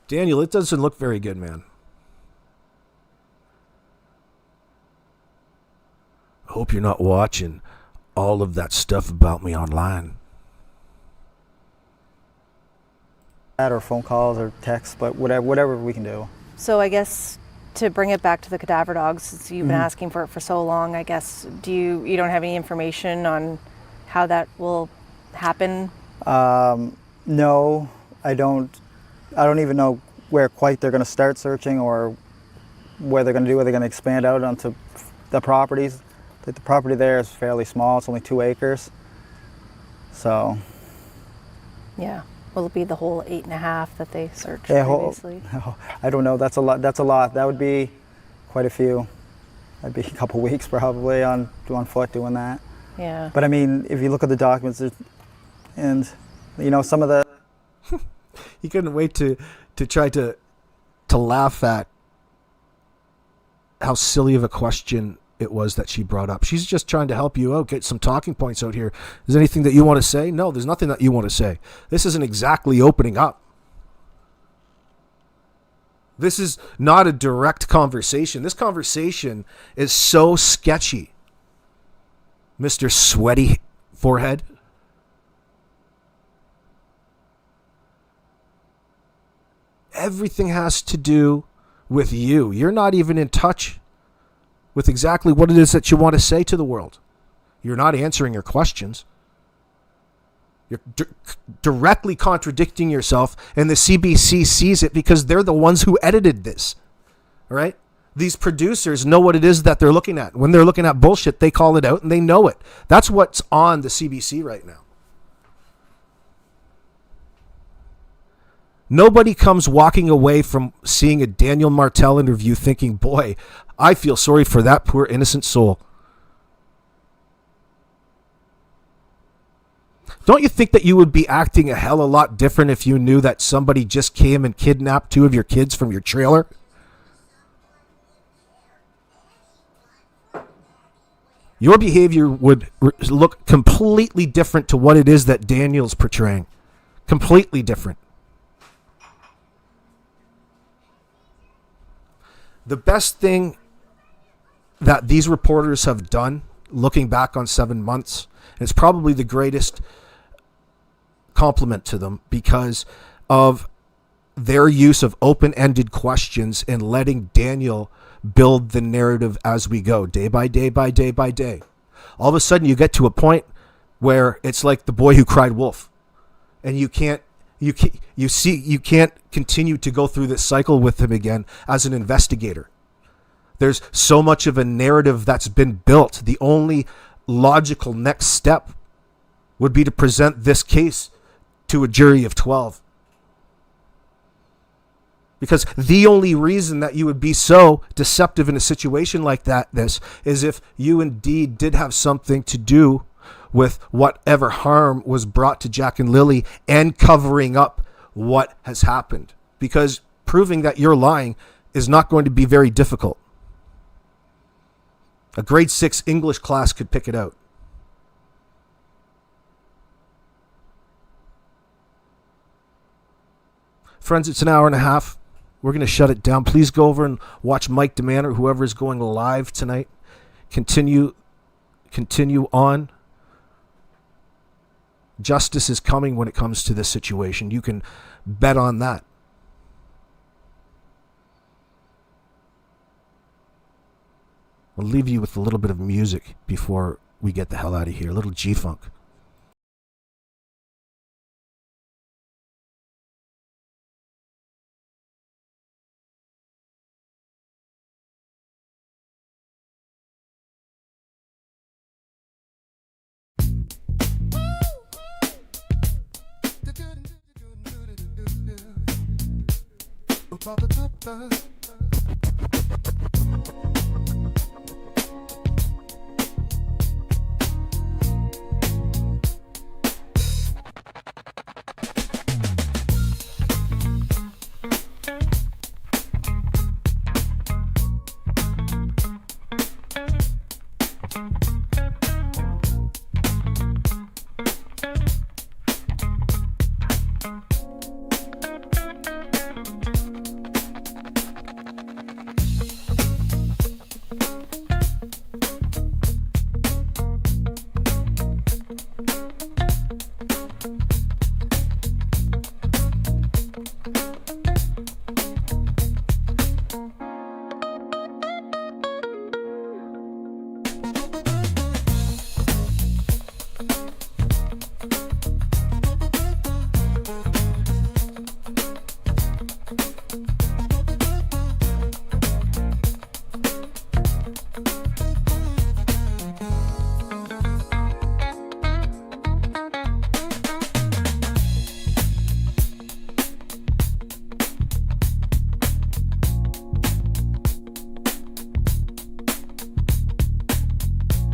Daniel, it doesn't look very good, man. I hope you're not watching all of that stuff about me online. Or phone calls or texts, but whatever we can do. So I guess to bring it back to the cadaver dogs, since you've been asking for it for so long, I guess, you don't have any information on how that will happen? No, I don't even know where quite they're going to start searching, or what they're going to do. Are they going to expand out onto the properties? The property there is fairly small. It's only 2 acres. So. Yeah. Will it be the whole 8.5 that they searched previously? I don't know. That's a lot. That would be quite a few. That'd be a couple weeks probably on foot doing that. Yeah. But I mean, if you look at the documents, and some of the. He couldn't wait to try to laugh at how silly of a question it was that she brought up. She's just trying to help you out, get some talking points out here. Is there anything that you want to say? No, there's nothing that you want to say. This isn't exactly opening up. This is not a direct conversation. This conversation is so sketchy. Mr. Sweaty Forehead. Everything has to do with you. You're not even in touch with exactly what it is that you want to say to the world. You're not answering your questions. You're directly contradicting yourself, and the CBC sees it because they're the ones who edited this. All right? These producers know what it is that they're looking at. When they're looking at bullshit, they call it out and they know it. That's what's on the CBC right now. Nobody comes walking away from seeing a Daniel Martell interview thinking, boy, I feel sorry for that poor innocent soul. Don't you think that you would be acting a hell of a lot different if you knew that somebody just came and kidnapped 2 of your kids from your trailer? Your behavior would look completely different to what it is that Daniel's portraying. Completely different. The best thing that these reporters have done, looking back on 7 months, and it's probably the greatest compliment to them because of their use of open-ended questions and letting Daniel build the narrative as we go, day by day by day by day. All of a sudden you get to a point where it's like the boy who cried wolf, and you can't continue to go through this cycle with him again as an investigator. There's so much of a narrative that's been built. The only logical next step would be to present this case to a jury of 12. Because the only reason that you would be so deceptive in a situation like this is if you indeed did have something to do with whatever harm was brought to Jack and Lily and covering up what has happened. Because proving that you're lying is not going to be very difficult. A grade 6 English class could pick it out. Friends, it's an hour and a half. We're going to shut it down. Please go over and watch Mike DeMann or whoever is going live tonight. Continue on. Justice is coming when it comes to this situation. You can bet on that. I'll leave you with a little bit of music before we get the hell out of here. A little G-Funk.